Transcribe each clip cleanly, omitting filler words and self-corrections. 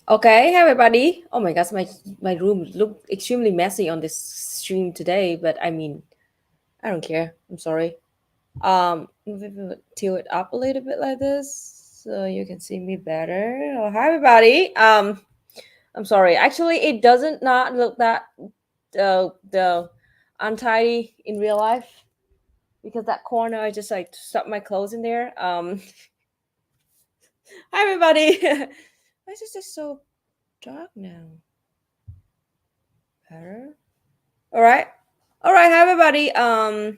Okay, hey everybody. Oh my gosh, my room looked extremely messy on this stream today, but I mean, I don't care. I'm sorry. Tilt it up a little bit like this so you can see me better. Oh, hi everybody. I'm sorry. Actually, it doesn't not look that the untidy in real life because that corner I just like stuck my clothes in there. Hi everybody. Why is this just so dark now? Better. All right. All right, hi everybody. Oh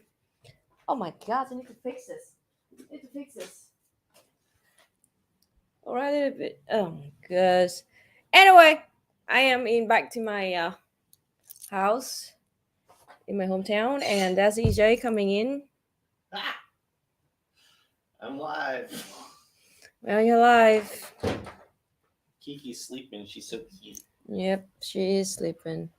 my god, I need to fix this. I need to fix this. All right, a little bit. Oh my gosh. Anyway, I am in back to my house in my hometown, and that's EJ coming in. Ah, I'm live. Well, you're live. Kiki's sleeping. She's so cute. Yep, she is sleeping.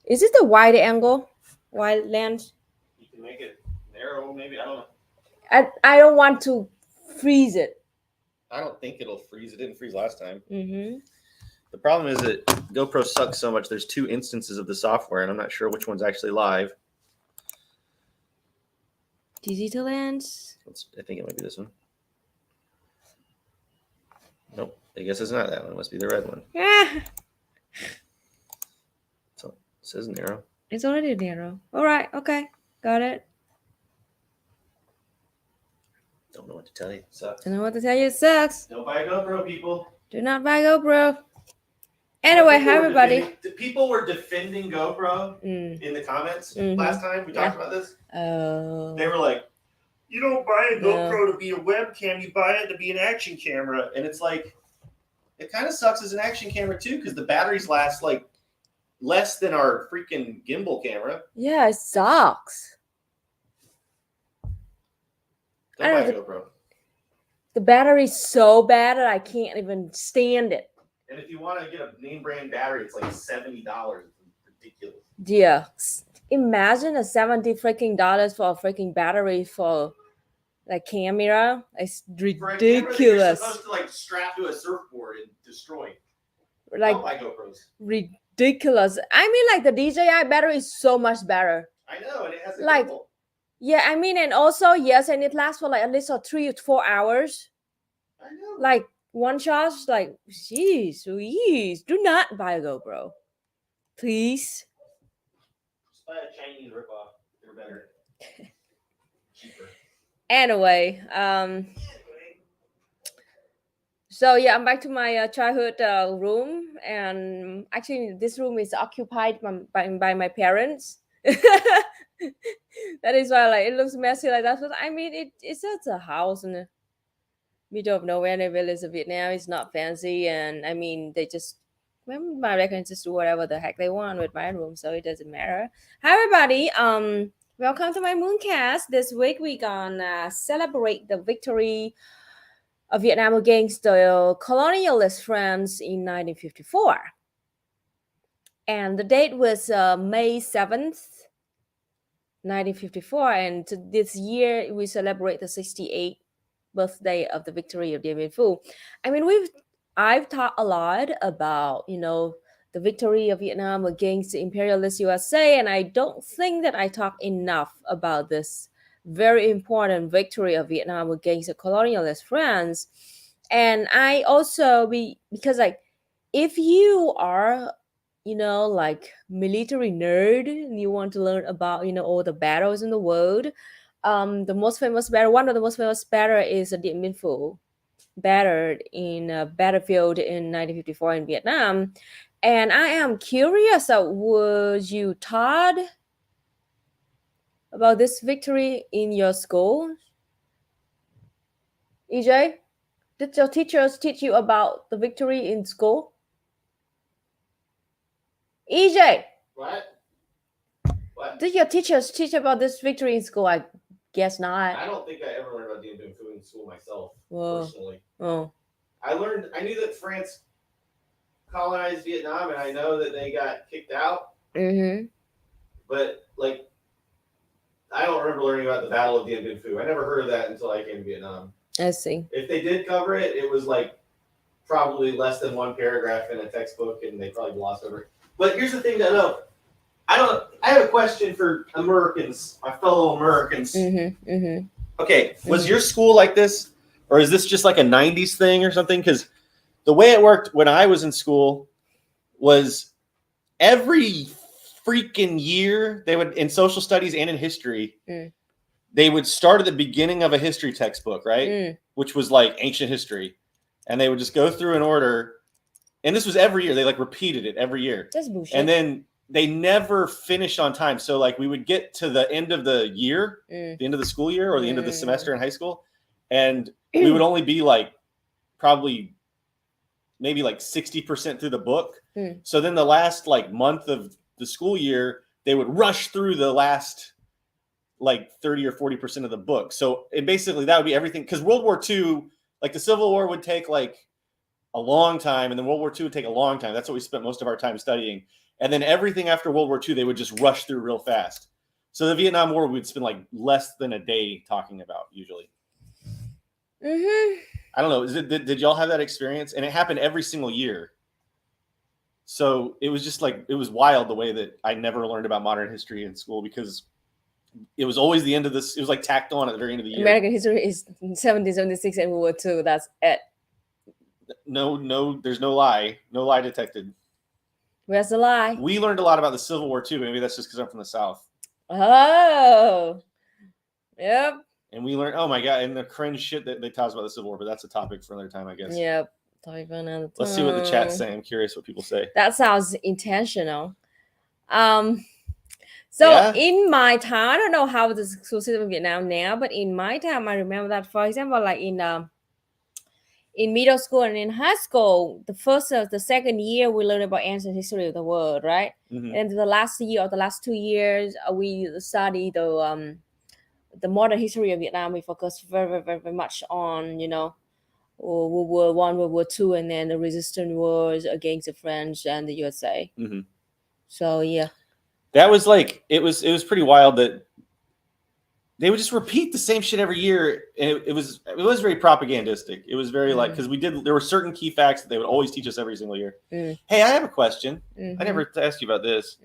Is it the wide angle? Wide lens? You can make it narrow, maybe. I don't know. I don't want to freeze it. I don't think it'll freeze. It didn't freeze last time. Mm-hmm. The problem is that GoPro sucks so much. There's 2 instances of the software, and I'm not sure which one's actually live. Digital lens. I think it might be this one. Nope. I guess it's not that one. It must be the red one. Yeah. So it says narrow. It's already narrow. All right. Okay. Got it. Don't know what to tell you. It sucks. Don't know what to tell you. It sucks. Don't buy a GoPro, people. Do not buy GoPro. Anyway, hi everybody. People were defending GoPro in the comments last time. We talked about this. Oh. They were like, You don't buy a No. GoPro to be a webcam. You buy it to be an action camera, and it's like it kind of sucks as an action camera too because the batteries last like less than our freaking gimbal camera. Yeah, it sucks. Don't I buy don't a know, GoPro. The battery's so bad that I can't even stand it. And if you want to get a name brand battery, it's like $70. It's ridiculous. Yeah. Imagine a $70 freaking dollars for a freaking battery for like camera. It's For a camera that you're ridiculous. supposed to like strap to a surfboard and destroy. Like Don't buy GoPros. ridiculous. I mean, like the DJI battery is so much better. I know, and it has a Like- gimbal. Yeah, I mean, and also yes, and it lasts for like at least 3 or 4 hours. I know. Like one charge, like jeez, please do not buy a GoPro, please. Just buy a Chinese ripoff. They're better. Cheaper. Anyway, so yeah, I'm back to my childhood room, and actually this room is occupied by my parents. That is why like it looks messy like that. But I mean, it's just a house in the middle of nowhere in the village of Vietnam. It's not fancy, and I mean they just my can just do whatever the heck they want with my room, so it doesn't matter. Hi everybody, welcome to my Mooncast. This week we gonna celebrate the victory of Vietnam against the colonialist France in 1954. And the date was May 7th, 1954. And this year we celebrate the 68th birthday of the victory of Dien Bien Phu. I mean, I've talked a lot about, the victory of Vietnam against the imperialist USA, and I don't think that I talk enough about this very important victory of Vietnam against the colonialist France. And I also because like if you are like military nerd and you want to learn about all the battles in the world, the most famous battle, one of the most famous battle is the Dien Bien Phu battle in a battlefield in 1954 in Vietnam. And I am curious, was you taught about this victory in your school? EJ, did your teachers teach you about the victory in school? EJ, What? did your teachers teach about this victory in school? I guess not. I don't think I ever learned about Dien Bien Phu in school myself, Whoa. personally. Oh. I knew that France colonized Vietnam, and I know that they got kicked out. Mm-hmm. But like, I don't remember learning about the Battle of Dien Bien Phu. I never heard of that until I came to Vietnam. I see. If they did cover it, it was like probably less than one paragraph in a textbook, and they probably glossed over it. But here's the thing that I have a question for Americans, my fellow Americans. Mm-hmm. Mm-hmm. Okay, was your school like this, or is this just like a '90s thing or something? Because the way it worked when I was in school was every freaking year they would, in social studies and in history, they would start at the beginning of a history textbook, right? Which was like ancient history, and they would just go through in order. And this was every year. They like repeated it every year. That's bullshit. And then they never finished on time. So like we would get to the end of the year, the end of the school year, or the end of the semester in high school, and we would only be like probably maybe like 60% through the book. So then the last like month of the school year, they would rush through the last like 30 or 40% of the book. So it basically that would be everything, because World War II, like the Civil War would take like a long time, and then World War II would take a long time. That's what we spent most of our time studying. And then everything after World War II, they would just rush through real fast. So the Vietnam War, we'd spend like less than a day talking about usually. Mm-hmm. I don't know. Did y'all have that experience? And it happened every single year. So it was just like, it was wild the way that I never learned about modern history in school, because it was always the end of this. It was like tacked on at the very end of the year. American history is 1776 and World War II. That's it. No, there's no lie. No lie detected. Where's the lie? We learned a lot about the Civil War too. Maybe that's just because I'm from the South. Oh. Yep. And we learned, oh my God, and the cringe shit that they taught us about the Civil War, but that's a topic for another time, I guess. Yep. Topic for another time. Let's see what the chat's saying. I'm curious what people say. That sounds intentional. So Yeah? in my time, I don't know how the school system in Vietnam now, but in my time, I remember that, for example, like in middle school and in high school, the first or the second year we learn about ancient history of the world, right? Mhm. And the last year or the last 2 years, we study the modern history of Vietnam. We focus very much on World War One, World War Two, and then the resistance wars against the French and the USA. Mm-hmm. So yeah, That was like it was pretty wild that they would just repeat the same shit every year, and it was very propagandistic. It was very like because there were certain key facts that they would always teach us every single year. Hey, I have a question. I never asked you about this.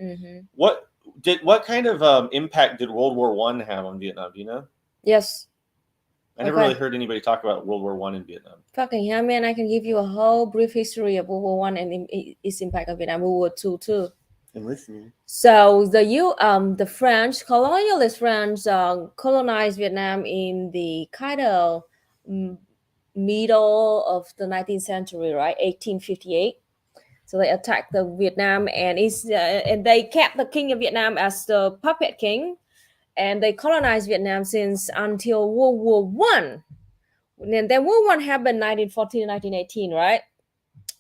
What kind of impact did World War One have on Vietnam? Do you know? Yes. I never really heard anybody talk about World War One in Vietnam. Fucking hell, man! I can give you a whole brief history of World War One and its impact on Vietnam. World War Two too. I'm listening. So the French colonialist French colonized Vietnam in the kind of middle of the 19th century, right? 1858. So they attacked the Vietnam, and and they kept the king of Vietnam as the puppet king, and they colonized Vietnam since until World War One. And then World War One happened 1914 to 1918, right?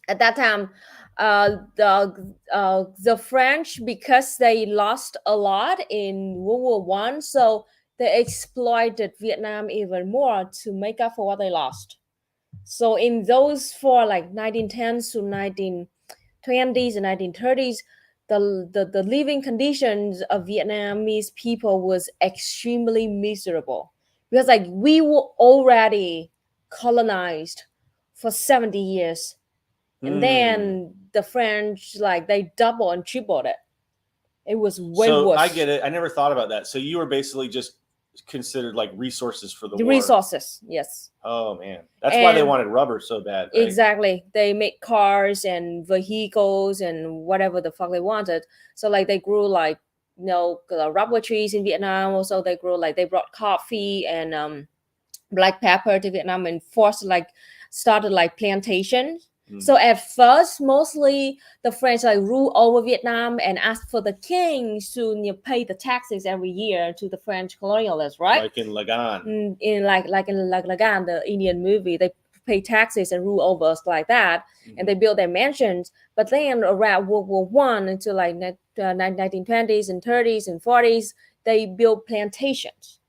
At that time, the French, because they lost a lot in World War One, so they exploited Vietnam even more to make up for what they lost. So in those for like 1910s to 1920s and 1930s, the living conditions of Vietnamese people was extremely miserable because like we were already colonized for 70 years, and then the French, like, they double and tripled it. It was way worse. I get it. I never thought about that. So you were basically just considered like resources for the war. Resources, yes. Oh man, that's why they wanted rubber so bad. Right? Exactly. They make cars and vehicles and whatever the fuck they wanted. So like they grew like rubber trees in Vietnam. Also they brought coffee and black pepper to Vietnam and started like plantations. So at first, mostly the French like rule over Vietnam and asked for the kings to pay the taxes every year to the French colonialists, right? Like in Lagan. In Lagan, the Indian movie, they pay taxes and rule over us like that, and they build their mansions. But then around World War One until like 1920s and 30s and 40s, they built plantations.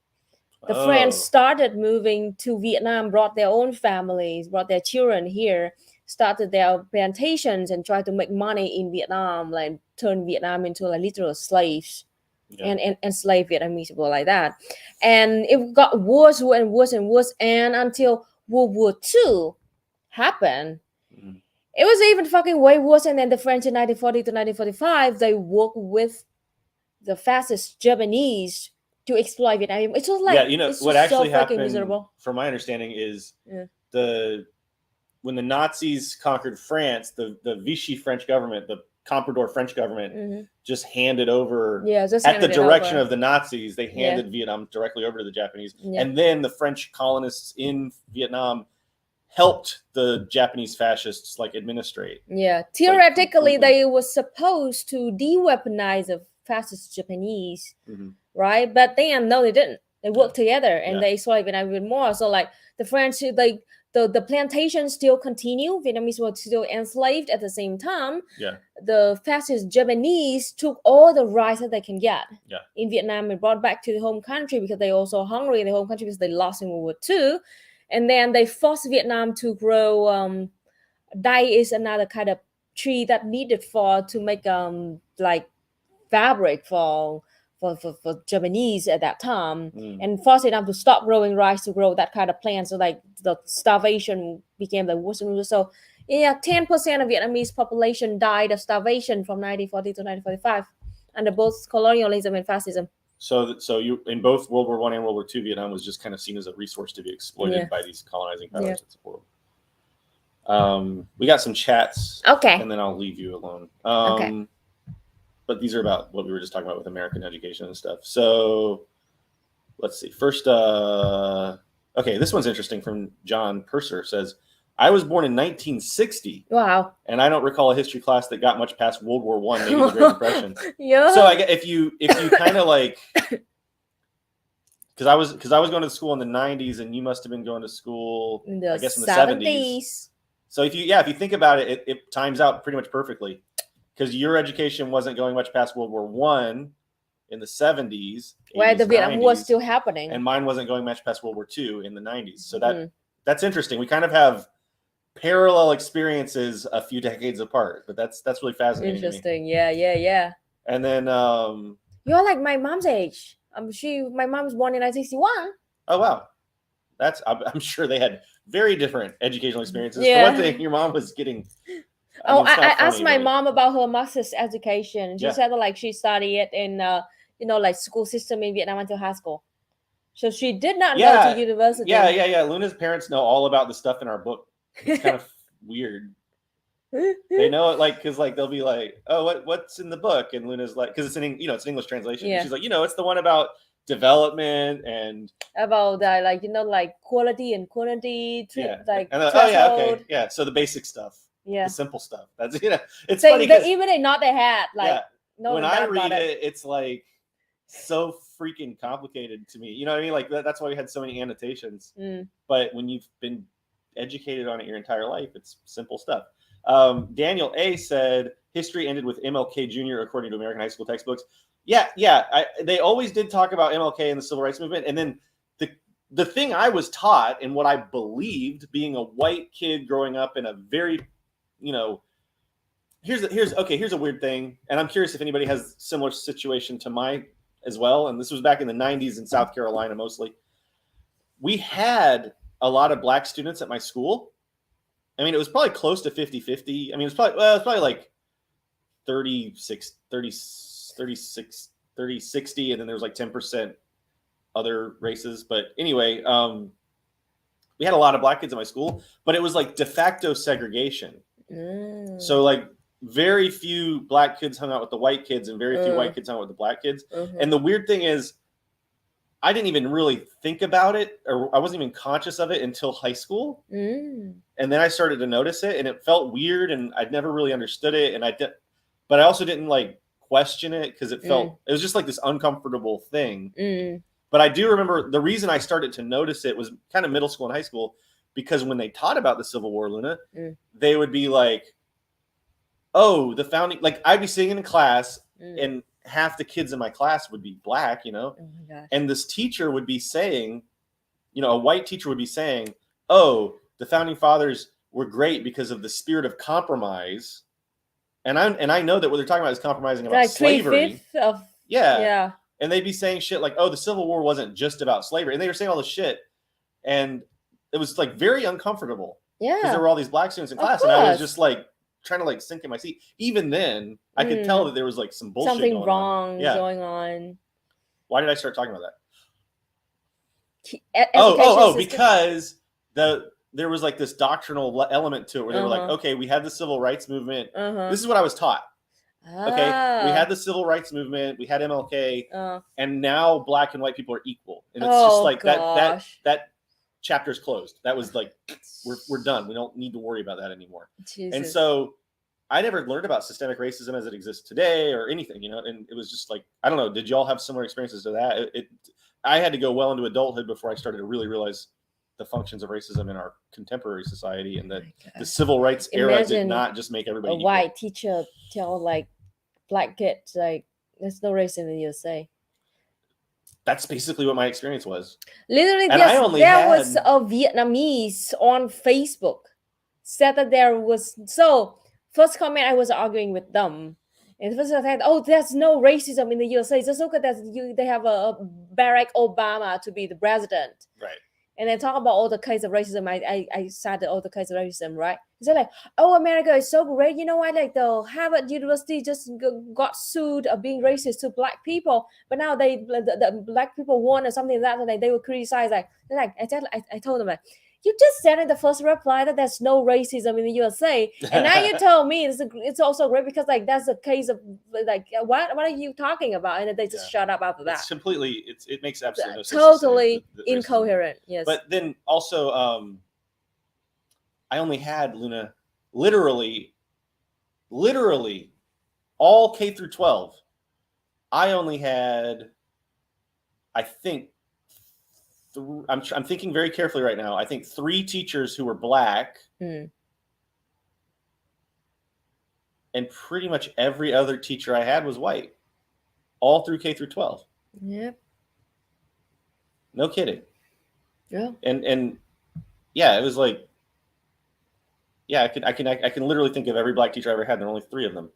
The French started moving to Vietnam, brought their own families, brought their children here, started their plantations and tried to make money in Vietnam, like turn Vietnam into like literal slaves and enslave Vietnamese people like that. And it got worse and worse and worse. And until World War II happened, it was even fucking way worse. And then the French in 1940 to 1945, they worked with the fascist Japanese to exploit Vietnam. It was like what actually so happened, miserable. from my understanding, is when the Nazis conquered France, the Vichy French government, the Pompadour French government, just handed over at the direction of the Nazis. They handed Vietnam directly over to the Japanese, and then the French colonists in Vietnam helped the Japanese fascists like administrate. Yeah, theoretically, they were supposed to de-weaponize the fascist Japanese, right? But then no, they didn't. They worked together and they exploited Vietnam even more. So like the French, like the plantations still continue. Vietnamese were still enslaved at the same time. Yeah. The fascist Japanese took all the rights that they can get in Vietnam and brought back to the home country because they also hungry in the home country because they lost in World War II. And then they forced Vietnam to grow dye is another kind of tree that needed to make like fabric for Japanese at that time, and forced them to stop growing rice to grow that kind of plant. So like the starvation became the worst. So 10% of Vietnamese population died of starvation from 1940 to 1945 under both colonialism and fascism. So you in both World War I and World War II, Vietnam was just kind of seen as a resource to be exploited by these colonizing powers. That's horrible. We got some chats, and then I'll leave you alone. But these are about what we were just talking about with American education and stuff. So let's see. First, this one's interesting from John Purser. Says, I was born in 1960. Wow. And I don't recall a history class that got much past World War I, maybe the Great Depression. Yeah. So if you kind of like, because I was going to school in the 90s, and you must have been going to school, I guess, in the 70s. So if you think about it, it times out pretty much perfectly, because your education wasn't going much past World War I in the 70s, where the Vietnam War was still happening, and mine wasn't going much past World War II in the 90s. So that's interesting. We kind of have parallel experiences a few decades apart, but that's really fascinating. Interesting. Yeah. And then you're like my mom's age. My mom was born in 1961. Oh wow, I'm sure they had very different educational experiences. Yeah. For one thing, your mom was getting. I asked my mom about her master's education. She said like she studied in like school system in Vietnam until high school. So she did not go to university. Yeah. Luna's parents know all about the stuff in our book. It's kind of weird. They know it, like, because like they'll be like, oh, what's in the book? And Luna's like, because it's it's an English translation. Yeah. She's like, it's the one about development and about like quality and quantity, okay, yeah. So the basic stuff. Yeah, the simple stuff. That's it's funny. Even they not they had like when I read it, it's like so freaking complicated to me. You know what I mean? Like that's why we had so many annotations. But when you've been educated on it your entire life, it's simple stuff. Daniel A said history ended with MLK Jr. according to American high school textbooks. They always did talk about MLK and the civil rights movement, and then the thing I was taught and what I believed, being a white kid growing up in a very here's a weird thing, and I'm curious if anybody has a similar situation to mine as well. And this was back in the 90s in South Carolina mostly. We had a lot of black students at my school. I mean, it was probably close to 50-50. I mean, it was probably like 30, 60, and then there was like 10% other races. But anyway, we had a lot of black kids at my school, but it was like de facto segregation. So like very few black kids hung out with the white kids, and very few white kids hung out with the black kids. And the weird thing is, I didn't even really think about it, or I wasn't even conscious of it until high school. And then I started to notice it, and it felt weird, and I'd never really understood it. And but I also didn't like question it, because it was just like this uncomfortable thing. But I do remember the reason I started to notice it was kind of middle school and high school, because when they taught about the Civil War, Luna, they would be like, oh, the founding, like I'd be sitting in class and half the kids in my class would be black, Oh my gosh. and this teacher would be saying, a white teacher would be saying, oh, the founding fathers were great because of the spirit of compromise. And I know that what they're talking about is compromising about like slavery. 3/5 of Yeah. And they'd be saying shit like, oh, the Civil War wasn't just about slavery. And they were saying all this shit. And it was like very uncomfortable. Yeah. Because there were all these black students in class. And I was just like trying to like sink in my seat. Even then, I could tell that there was like some bullshit something going wrong on. going on. Why did I start talking about that? Because there was like this doctrinal element to it where they were like, okay, we had the civil rights movement. This is what I was taught. Okay, we had the civil rights movement, we had MLK, and now black and white people are equal, and it's just like that chapter's closed. That was like, we're done. We don't need to worry about that anymore. Jesus. And so I never learned about systemic racism as it exists today or anything, and it was just like, I don't know. Did y'all have similar experiences to that? I had to go well into adulthood before I started to really realize the functions of racism in our contemporary society, and that the civil rights era did not just make everybody equal. White teacher tell like black kids like there's no racism in the USA. That's basically what my experience was. Literally, there was a Vietnamese on Facebook said that there was. So first comment, I was arguing with them. And first I said, oh, there's no racism in the USA. Just look at that. They have a Barack Obama to be the president. Right. And then talk about all the kinds of racism. I cited all the kinds of racism, right? So like, oh, America is so great. You know why? Like the Harvard University just got sued of being racist to black people, but now the black people won or something like that, and they were criticized. I told them like, you just said in the first reply that there's no racism in the USA, and now you told me it's also great because like that's a case of like what are you talking about? And they just shut up after that. It's completely it makes absolutely no sense. Totally incoherent. Yes. But then also I only had, Luna, literally all K through 12. I only had, I think, I'm thinking very carefully right now. I think 3 teachers who were black, and pretty much every other teacher I had was white, all through K through 12. Yep. No kidding. Yeah. And yeah, it was like, yeah, I can literally think of every black teacher I ever had. And there are only 3 of them.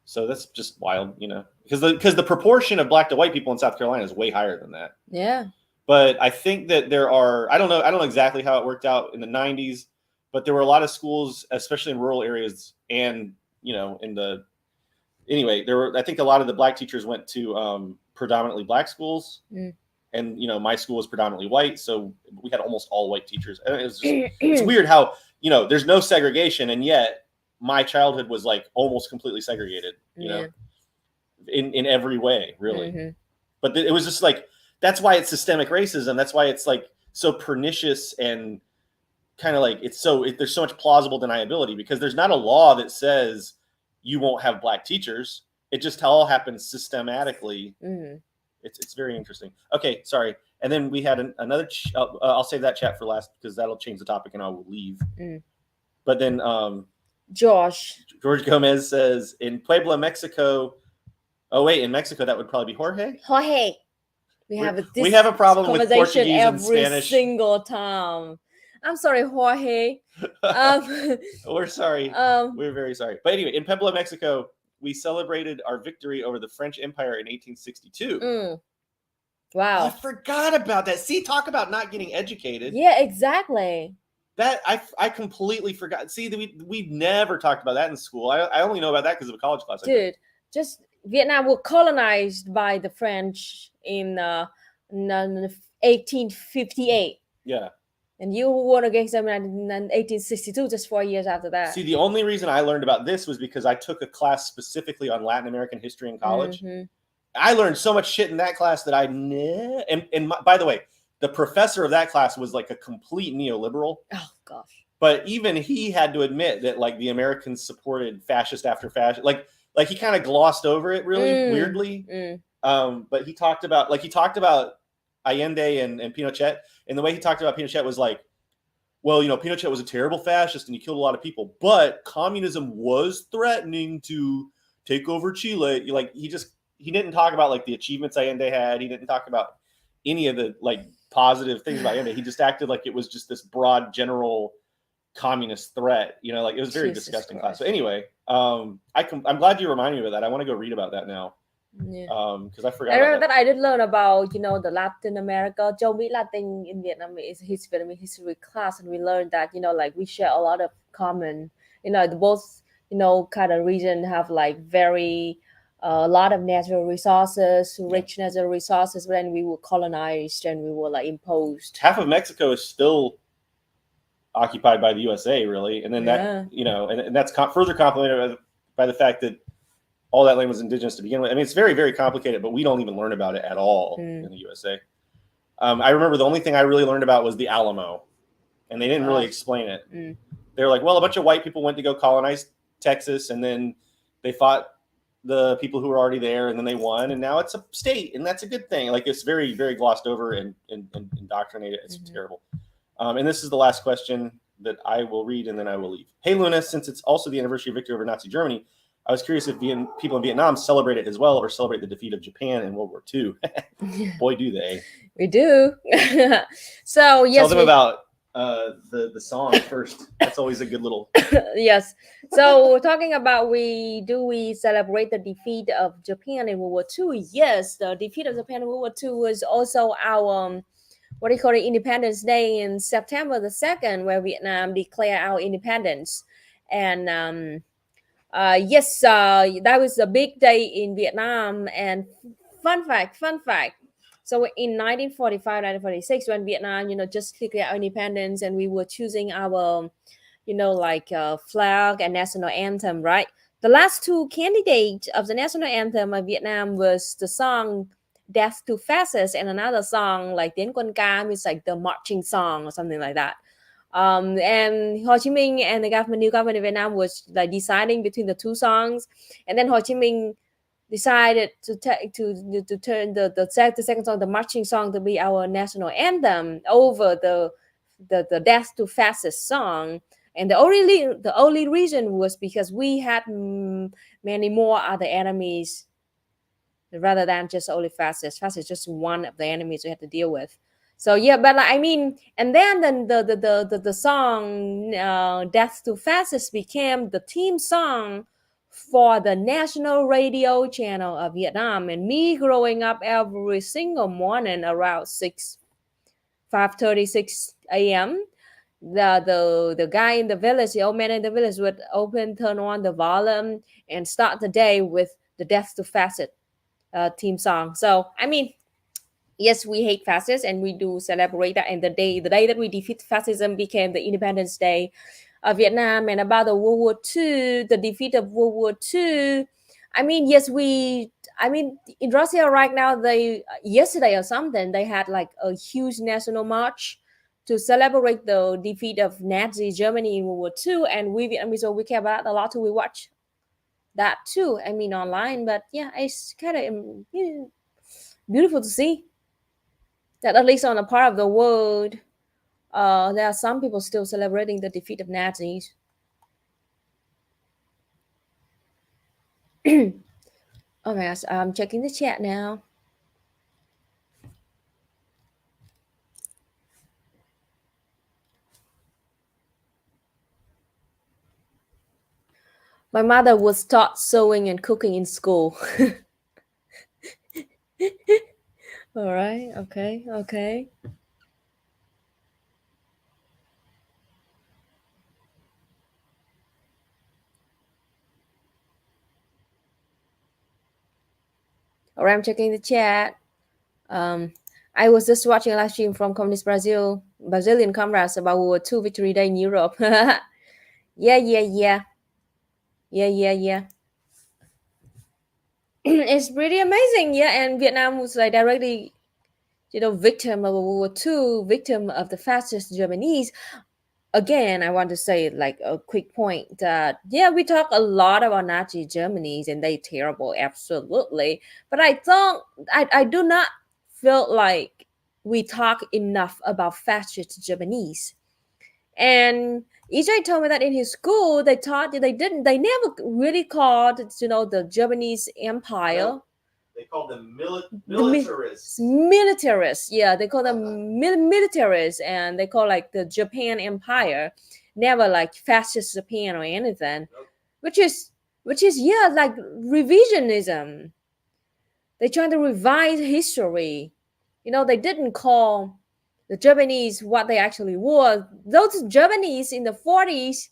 So that's just wild, because the proportion of black to white people in South Carolina is way higher than that. Yeah. But I think that there are, I don't know exactly how it worked out in the 90s, but there were a lot of schools, especially in rural areas, and I think a lot of the black teachers went to predominantly black schools. And my school was predominantly white, so we had almost all white teachers. And it's weird how there's no segregation, and yet my childhood was like almost completely segregated. In every way, really. But it was just like, that's why it's systemic racism. That's why it's like so pernicious, and kind of like there's so much plausible deniability, because there's not a law that says you won't have black teachers. It just all happens systematically. It's very interesting. Okay, sorry. And then we had another. I'll save that chat for last, because that'll change the topic, and I will leave. But then George Gomez says, in Puebla, Mexico. Oh wait, in Mexico that would probably be Jorge. We have a problem with Portuguese and Spanish every single time. I'm sorry, Jorge. We're sorry. We're very sorry. But anyway, in Puebla, Mexico, we celebrated our victory over the French Empire in 1862. Wow. I forgot about that. See, talk about not getting educated. Yeah, exactly. That I completely forgot. See, we've never talked about that in school. I only know about that because of a college class. Dude, just Vietnam was colonized by the French in 1858. Yeah. And you won against them in 1862, just 4 years after that. See, the only reason I learned about this was because I took a class specifically on Latin American history in college. I learned so much shit in that class that by the way, the professor of that class was like a complete neoliberal. Oh, gosh. But even he had to admit that like the Americans supported fascist after fascist. Like he kind of glossed over it really weirdly. But he talked about Allende and Pinochet, and the way he talked about Pinochet was like, well, Pinochet was a terrible fascist and he killed a lot of people, but communism was threatening to take over Chile. He didn't talk about like the achievements Allende had. He didn't talk about any of the like positive things about Allende. He just acted like it was just this broad general communist threat. Like it was very disgusting class. So anyway, I'm glad you reminded me of that. I want to go read about that now. Yeah. Because I forgot. I remember that I did learn about the Latin America, Châu Mỹ Latin in Vietnam is his Vietnamese history class, and we learned that like we share a lot of common. Both kind of region have like very a lot of natural resources, rich natural resources. But then we were colonized and we were like imposed. Half of Mexico is still occupied by the USA, really, and then that and that's further complemented by the fact that all that land was indigenous to begin with. I mean, it's very, very complicated, but we don't even learn about it at all in the USA. I remember the only thing I really learned about was the Alamo, and they didn't really explain it. They were like, well, a bunch of white people went to go colonize Texas, and then they fought the people who were already there, and then they won, and now it's a state, and that's a good thing. Like, it's very, very glossed over and indoctrinated. It's terrible. And this is the last question that I will read, and then I will leave. Hey, Luna, since it's also the anniversary of victory over Nazi Germany, I was curious if people in Vietnam celebrate it as well, or celebrate the defeat of Japan in World War II. Boy, do they. We do. So, yes. Tell them about the song first. That's always a good little. Yes. So, talking about we celebrate the defeat of Japan in World War II? Yes, the defeat of Japan in World War II was also our Independence Day in September the 2nd, where Vietnam declared our independence. And yes, that was a big day in Vietnam. And fun fact. So in 1945, 1946, when Vietnam, just declared our independence, and we were choosing our, flag and national anthem, right? The last 2 candidates of the national anthem of Vietnam was the song "Death to Fascists" and another song like "Tiến quân ca," it's like the marching song or something like that. And Ho Chi Minh and the new government of Vietnam was like deciding between the two songs, and then Ho Chi Minh decided to take to turn the second song, the marching song, to be our national anthem over the death to fascist song. And the only reason was because we had many more other enemies rather than just only fascists. Fascists just one of the enemies we had to deal with. So yeah, but like, I mean, and then the song "Death to Fascists" became the theme song for the national radio channel of Vietnam. And me growing up every single morning around 5:36 a.m., the guy in the village, the old man in the village, would turn on the volume and start the day with the "Death to Fascists" theme song. So I mean, yes, we hate fascists and we do celebrate that. And the day that we defeat fascism became the Independence Day of Vietnam. And about the World War II, the defeat of World War II. I mean, yes, I mean, in Russia right now, they yesterday or something, they had like a huge national march to celebrate the defeat of Nazi Germany in World War II. And we Vietnamese, so we care about a lot too. We watch that too. I mean, online, but yeah, it's kind of beautiful to see that at least on a part of the world, there are some people still celebrating the defeat of Nazis. Oh my gosh, I'm checking the chat now. My mother was taught sewing and cooking in school. All right, okay, okay. All right, I'm checking the chat. I was just watching a live stream from Communist Brazilian comrades about World War II Victory Day in Europe. Yeah, yeah, yeah. Yeah, yeah, yeah. It's pretty amazing. Yeah, and Vietnam was like directly, victim of World War II, victim of the fascist Japanese. Again, I want to say like a quick point that yeah, we talk a lot about Nazi Germany's and they terrible, absolutely. But I do not feel like we talk enough about fascist Japanese. And EJ told me that in his school they taught they never really called the Japanese Empire. No, they called them militarists. Militarists, yeah, they call them militarists, and they call like the Japan Empire, never like fascist Japan or anything. Nope. which is yeah, like revisionism. They trying to revise history. They didn't call the Japanese what they actually were. Those Japanese in the 40s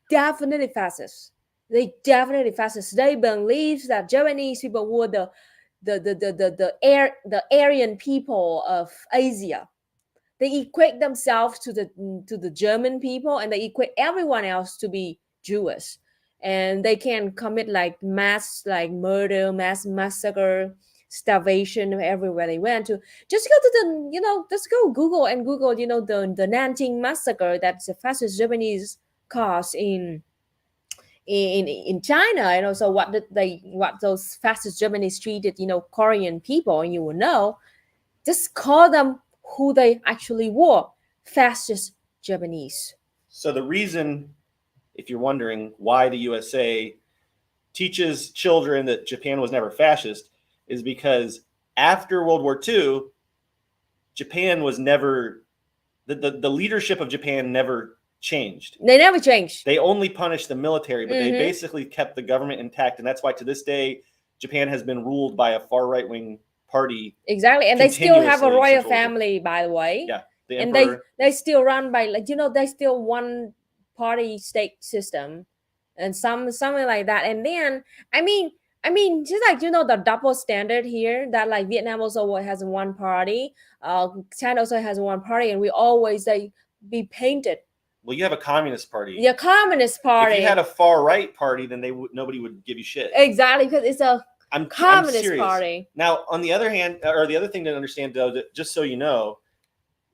definitely fascist. They definitely fascist. They believe that Japanese people were the Aryan people of Asia. They equate themselves to the German people, and they equate everyone else to be Jewish, and they can commit like mass like murder, mass massacre, starvation everywhere they went to. Just go to just go Google the Nanjing massacre that the fascist Japanese caused in China, and also what those fascist Germans treated Korean people, and you will know. Just call them who they actually were: fascist Japanese. So the reason, if you're wondering why the USA teaches children that Japan was never fascist, is because after World War II, Japan was never the leadership of Japan never changed. They never changed. They only punished the military, but they basically kept the government intact, and that's why to this day Japan has been ruled by a far right wing party. Exactly, and they still have a royal family, by the way. Yeah, the and emperor. they still run by they still one party state system, and something like that. And then I mean just like the double standard here, that like Vietnam also has one party, China also has one party, and we always be painted. Well, you have a communist party. Yeah, communist party. If you had a far right party, then nobody would give you shit. Exactly, because it's a communist party. Now, on the other hand, or the other thing to understand, though, that just so you know,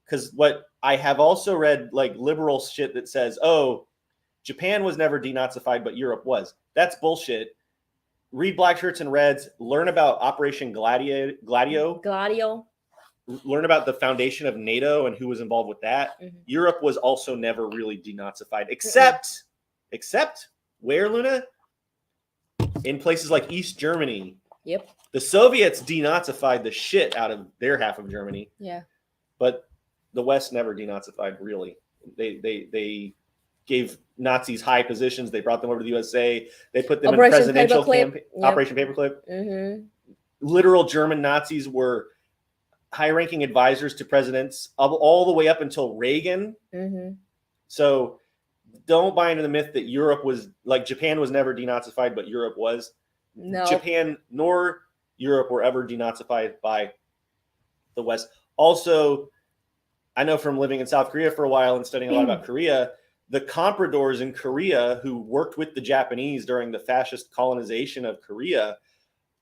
because what I have also read like liberal shit that says, oh, Japan was never denazified, but Europe was. That's bullshit. Read Black Shirts and Reds. Learn about Operation Gladio. Learn about the foundation of NATO and who was involved with that. Mm-hmm. Europe was also never really denazified, except where, Luna? In places like East Germany. Yep. The Soviets denazified the shit out of their half of Germany. Yeah. But the West never denazified, really. They gave Nazis high positions. They brought them over to the USA. They put them in presidential campaign. Yep. Operation Paperclip. Mm-hmm. Literal German Nazis were high-ranking advisors to presidents all the way up until Reagan. Mm-hmm. So don't buy into the myth that Europe was like Japan was never denazified, but Europe was. No. Japan nor Europe were ever denazified by the West. Also, I know from living in South Korea for a while and studying a lot about Korea, the compradors in Korea who worked with the Japanese during the fascist colonization of Korea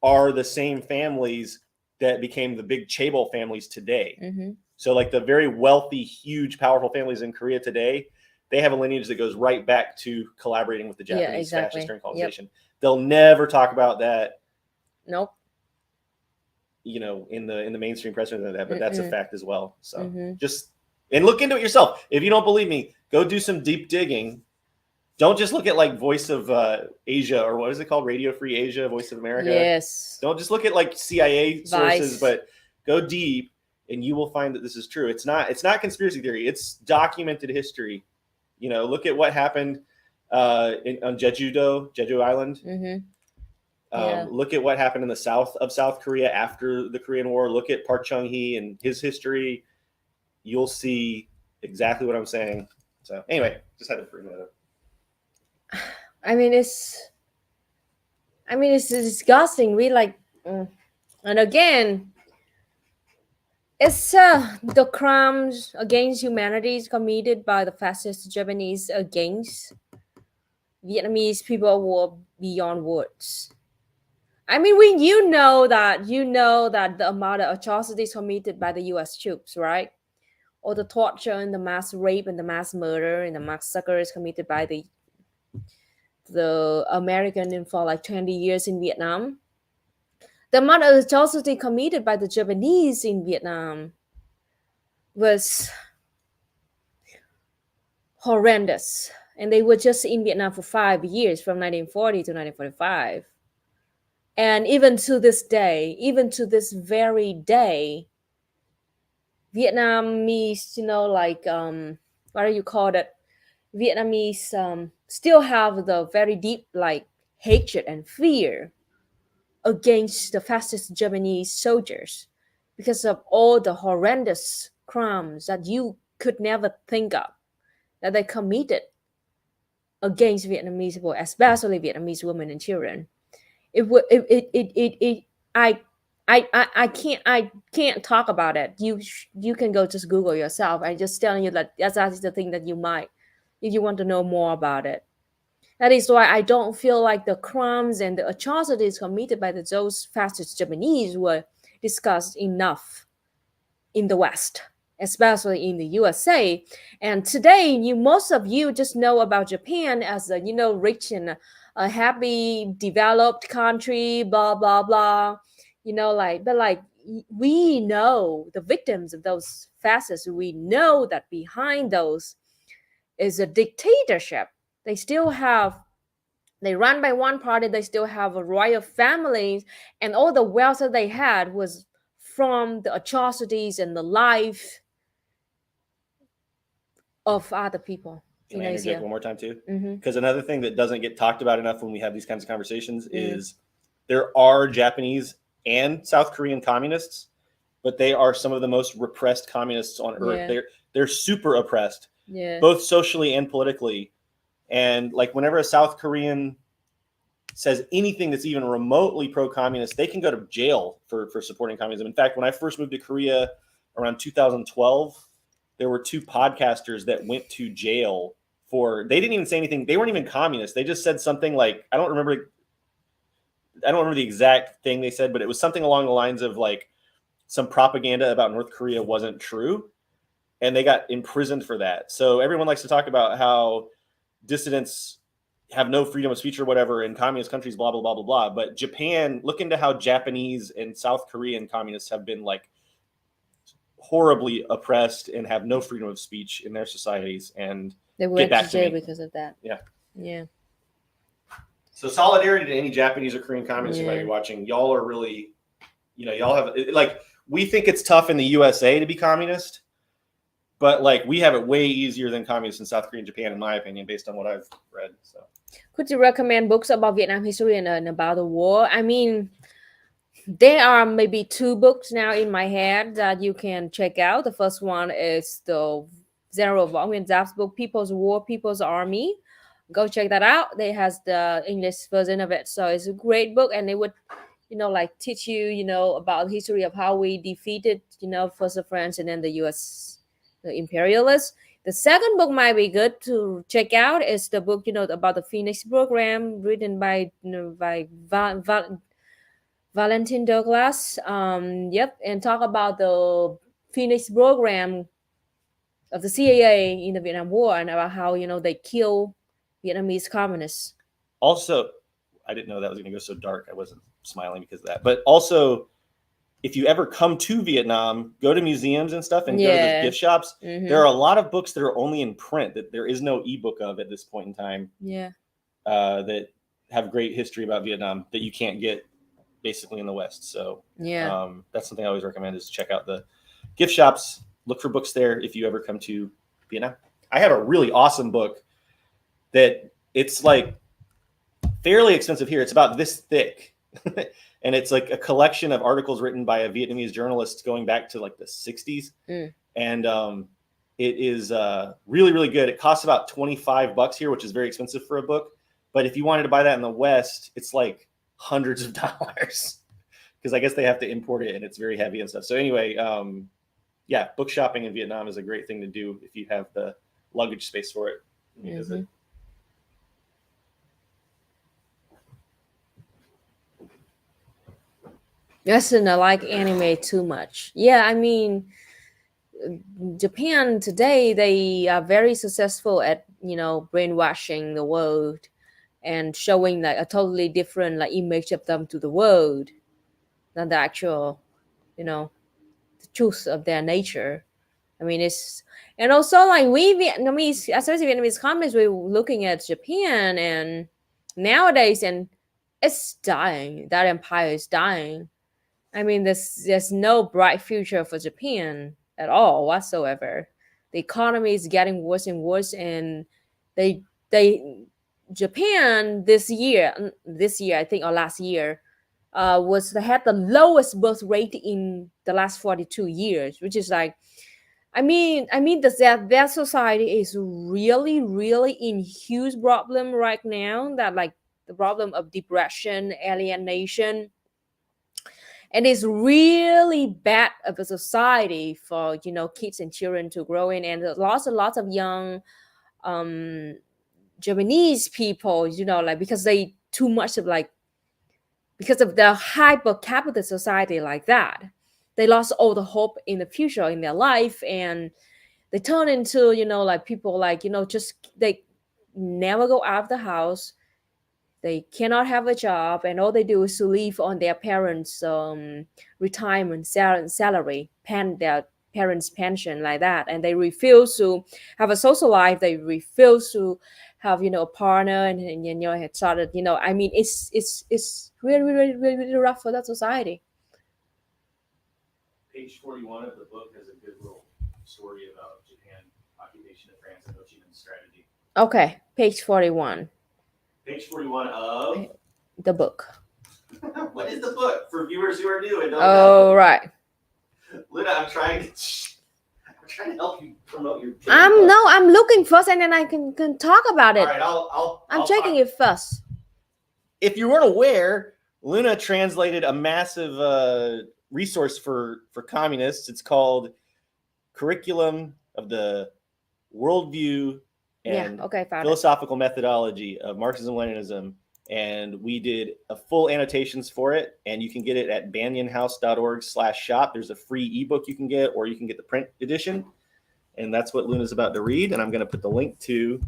are the same families that became the big chaebol families today. Mm-hmm. So like the very wealthy, huge, powerful families in Korea today, they have a lineage that goes right back to collaborating with the Japanese fascists during colonization. Yep. They'll never talk about that. Nope. You know, in the mainstream press or that, but that's a fact as well. So just and look into it yourself. If you don't believe me, go do some deep digging. Don't just look at like Voice of Asia or what is it called? Radio Free Asia, Voice of America. Yes. Don't just look at like CIA sources, Vice. But go deep and you will find that this is true. It's not conspiracy theory. It's documented history. You know, look at what happened on Jeju Island. Mm-hmm. Look at what happened in the south of South Korea after the Korean War. Look at Park Chung-hee and his history. You'll see exactly what I'm saying. So anyway, just had to bring that up. I mean, it's disgusting. We like, and again, it's the crimes against humanity committed by the fascist Japanese against Vietnamese people were beyond words. I mean, you know that the amount of atrocities committed by the U.S. troops, right? Or the torture and the mass rape and the mass murder and the massacres committed by the American for like 20 years in Vietnam. The amount of atrocity committed by the Japanese in Vietnam was horrendous. And they were just in Vietnam for 5 years, from 1940 to 1945. And even to this very day, Vietnamese, what do you call it? Vietnamese still have the very deep like hatred and fear against the fascist Japanese soldiers because of all the horrendous crimes that you could never think of that they committed against Vietnamese people, especially Vietnamese women and children. I can't talk about it. You can go just Google yourself. I'm just telling you that that's the thing that you might, if you want to know more about it. That is why I don't feel like the crimes and the atrocities committed by those fascist Japanese were discussed enough in the West, especially in the USA. And today, most of you just know about Japan as a rich and a happy, developed country, blah blah blah. But we know the victims of those fascists. We know that behind those is a dictatorship. They run by one party. They still have a royal families, and all the wealth that they had was from the atrocities and the life of other people. Can I interject one more time too? Mm-hmm. Because another thing that doesn't get talked about enough when we have these kinds of conversations is there are Japanese and South Korean communists, but they are some of the most repressed communists on earth. Yeah. They're super oppressed, yeah, both socially and politically. And like whenever a South Korean says anything that's even remotely pro-communist, they can go to jail for supporting communism. In fact, when I first moved to Korea around 2012, there were 2 podcasters that went to jail they didn't even say anything. They weren't even communists. They just said something like, I don't remember the exact thing they said, but it was something along the lines of like some propaganda about North Korea wasn't true. and they got imprisoned for that. So everyone likes to talk about how dissidents have no freedom of speech or whatever in communist countries, blah, blah, blah, blah, blah. But Japan, look into how Japanese and South Korean communists have been like horribly oppressed and have no freedom of speech in their societies, and They get went back to to jail me. because of that. Yeah. Yeah. So solidarity to any Japanese or Korean communists you might Yeah. be watching. Y'all are really, y'all have, like, we think it's tough in the USA to be communist, but like we have it way easier than communists in South Korea and Japan, in my opinion, based on what I've read. So Could you recommend books about Vietnam history and about the war? I mean, there are maybe 2 books now in my head that you can check out. The first one is the General Võ Nguyên Giap's book, People's War, People's Army. Go check that out. They has the English version of it. So it's a great book, and it would, like teach you, about the history of how we defeated, first the French and then the US, the imperialists. The second book might be good to check out is the book, about the Phoenix program written by, Valentin Douglas. And talk about the Phoenix program of the CIA in the Vietnam War and about how, they kill Vietnamese communists. also, I didn't know that was going to go so dark. I wasn't smiling because of that. But also, if you ever come to Vietnam, go to museums and stuff and go to those gift shops. Mhm. There are a lot of books that are only in print that there is no ebook of at this point in time. Yeah. That have great history about Vietnam that you can't get basically in the West. So Yeah. that's something I always recommend is check out the gift shops. Look for books there if you ever come to Vietnam. I have a really awesome book that it's like fairly expensive here. It's about this thick. And it's like a collection of articles written by a Vietnamese journalist going back to like the 60s. And it is really, really good. It costs about $25 here, which is very expensive for a book. But if you wanted to buy that in the West, it's like hundreds of dollars because I guess they have to import it and it's very heavy and stuff. So anyway, yeah, book shopping in Vietnam is a great thing to do if you have the luggage space for it. Mhm. Listen, I like anime too much. Yeah, I mean, Japan today, they are very successful at, brainwashing the world and showing like a totally different like image of them to the world than the actual, the truth of their nature. I mean, it's, and also like we Vietnamese, especially Vietnamese communists, we're looking at Japan and nowadays, and it's dying. That empire is dying. I mean, there's no bright future for Japan at all whatsoever. The economy is getting worse and worse, and they Japan this year I think, or last year, was they had the lowest birth rate in the last 42 years, which is like, their society is really, really in huge problem right now. That like the problem of depression, alienation, and it's really bad of a society for kids and children to grow in, and lots and lots of young Japanese people, like because they too much of like, because of the hyper capitalist society like that, they lost all the hope in the future in their life, and they turn into like people like just they never go out of the house. They cannot have a job, and all they do is to live on their parents' retirement salary, their parents' pension, like that. And they refuse to have a social life. They refuse to have a partner, and had started. It's really, really, really, really rough for that society. Page 41 of the book has a good little story about Japan occupation of France and Ho Chi Minh's strategy. Okay, page 41. Page 41 of the book. What is the book for viewers who are new and don't know? Right. Luna, I'm trying to help you promote your. I'm looking first, and then I can talk about it. All right, I'm checking it first. If you weren't aware, Luna translated a massive resource for communists. It's called Curriculum of the Worldview and Philosophical Methodology of Marxism-Leninism. And we did a full annotations for it, and you can get it at banyanhouse.org/shop. There's a free ebook you can get, or you can get the print edition. And that's what Luna's about to read. And I'm going to put the link to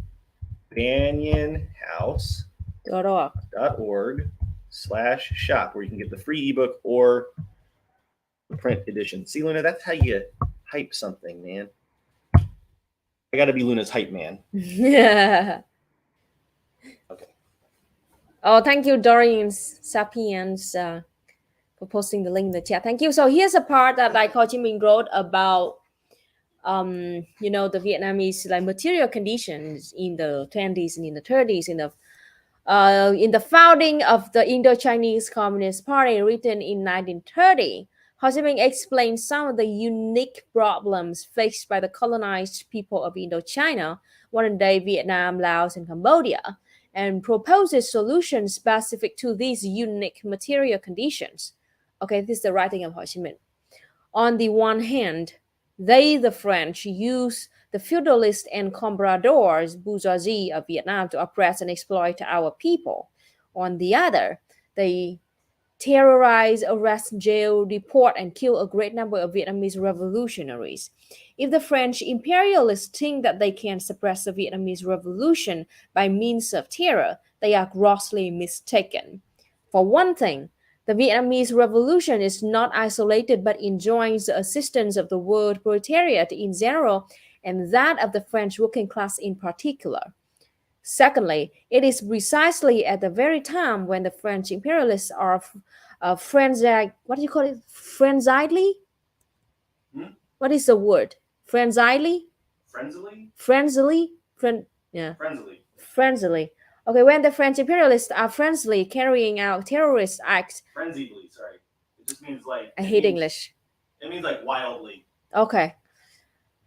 companionhouse.org/shop where you can get the free ebook or the print edition. See, Luna, that's how you hype something, man. I got to be Luna's hype man. Yeah. Okay. Oh, thank you, Dorian Sapiens, for posting the link in the chat. Thank you. So here's a part that like Ho Chi Minh wrote about, the Vietnamese like material conditions in the 20s and in the 30s in the founding of the Indo-Chinese Communist Party, written in 1930. Ho Chi Minh explains some of the unique problems faced by the colonized people of Indochina, modern-day Vietnam, Laos, and Cambodia, and proposes solutions specific to these unique material conditions. Okay, this is the writing of Ho Chi Minh. On the one hand, they, the French, use the feudalist and compradors bourgeoisie of Vietnam to oppress and exploit our people. On the other, they terrorize, arrest, jail, deport, and kill a great number of Vietnamese revolutionaries. If the French imperialists think that they can suppress the Vietnamese revolution by means of terror, they are grossly mistaken. For one thing, the Vietnamese revolution is not isolated but enjoys the assistance of the world proletariat in general and that of the French working class in particular. Secondly, it is precisely at the very time when the French imperialists are what do you call it? Frenziedly? What is the word? Frenziedly? Frenzily? Frenzily? Frenzily. Frenzily. Okay, when the French imperialists are frenziedly carrying out terrorist acts. Frenziedly, sorry. It just means like. I hate English. It means like wildly. Okay.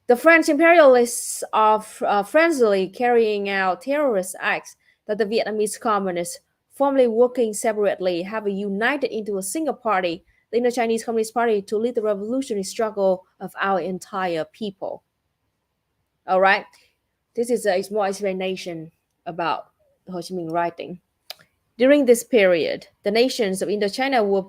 The French imperialists are frenziedly carrying out terrorist acts that the Vietnamese communists, formerly working separately, have united into a single party, the Indo-Chinese Communist Party, to lead the revolutionary struggle of our entire people. All right, this is a small explanation about Ho Chi Minh writing. During this period, the nations of Indochina were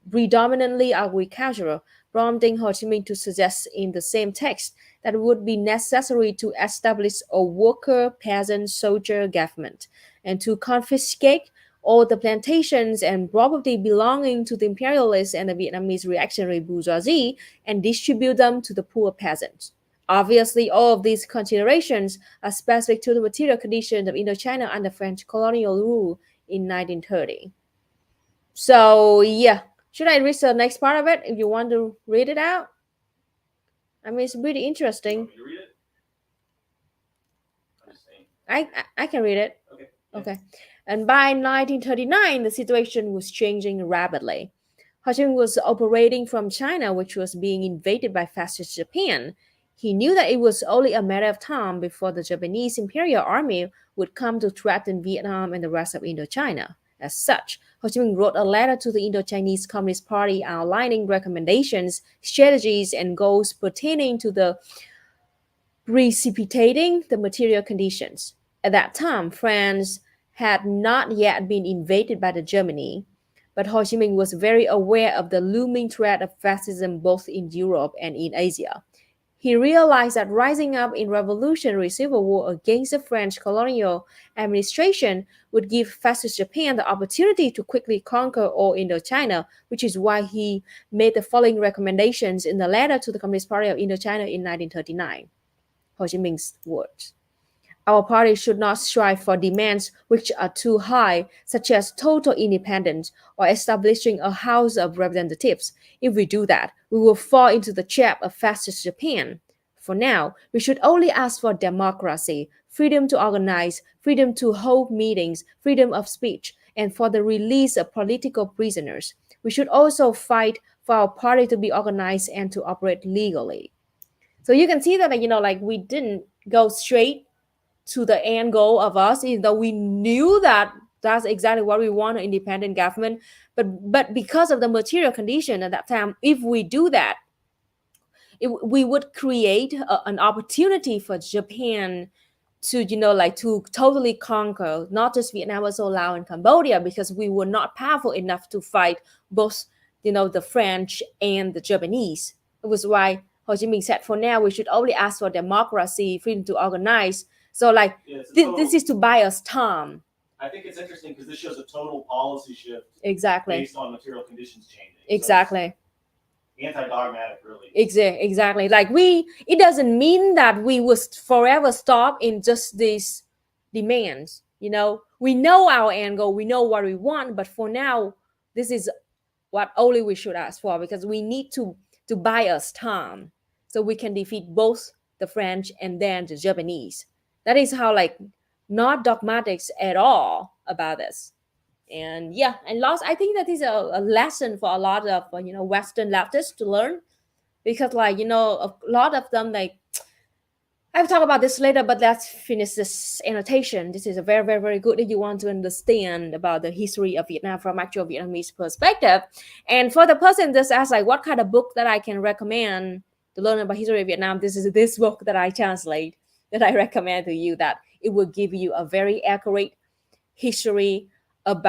predominantly agricultural, prompting Ho Chi Minh to suggest in the same text that it would be necessary to establish a worker, peasant, soldier government and to confiscate all the plantations and property belonging to the imperialists and the Vietnamese reactionary bourgeoisie and distribute them to the poor peasants. Obviously, all of these considerations are specific to the material conditions of Indochina under French colonial rule in 1930. So, yeah. Should I read the next part of it if you want to read it out? I mean, it's pretty interesting. You want me to read it? I'm just saying. I can read it. Okay. Yeah. Okay. And by 1939, the situation was changing rapidly. Ho Chi Minh was operating from China, which was being invaded by fascist Japan. He knew that it was only a matter of time before the Japanese Imperial Army would come to threaten Vietnam and the rest of Indochina. As such, Ho Chi Minh wrote a letter to the Indo-Chinese Communist Party outlining recommendations, strategies, and goals pertaining to the precipitating the material conditions. At that time, France had not yet been invaded by the Germany, but Ho Chi Minh was very aware of the looming threat of fascism both in Europe and in Asia. He realized that rising up in revolutionary civil war against the French colonial administration would give fascist Japan the opportunity to quickly conquer all Indochina, which is why he made the following recommendations in the letter to the Communist Party of Indochina in 1939. Ho Chi Minh's words. Our party should not strive for demands which are too high, such as total independence or establishing a House of Representatives. If we do that, we will fall into the trap of fascist Japan. For now, we should only ask for democracy, freedom to organize, freedom to hold meetings, freedom of speech, and for the release of political prisoners. We should also fight for our party to be organized and to operate legally. So you can see that, we didn't go straight to the end goal of us, even though we knew that that's exactly what we want, an independent government. But because of the material condition at that time, if we do that, we would create an opportunity for Japan to, to totally conquer not just Vietnam, but also Laos and Cambodia, because we were not powerful enough to fight both, the French and the Japanese. It was why Ho Chi Minh said, for now, we should only ask for democracy, freedom to organize. So, like, Yeah, it's a this, total, this is to buy us time. I think it's interesting because this shows a total policy shift Exactly. based on material conditions changing. Exactly. So anti-dogmatic, really. Exactly. Like it doesn't mean that we will forever stop in just these demands. We know our end goal, we know what we want, but for now, this is what only we should ask for, because we need to buy us time so we can defeat both the French and then the Japanese. That is how, like, not dogmatics at all about this. And yeah, and lost, I think that is a lesson for a lot of Western leftists to learn, because, like, a lot of them, like, I'll talk about this later, but let's finish this annotation. This is a very, very, very good if you want to understand about the history of Vietnam from actual Vietnamese perspective. And for the person that asks, like, what kind of book that I can recommend to learn about history of Vietnam, this is this book that I translate, that I recommend to you, that it will give you a very accurate history of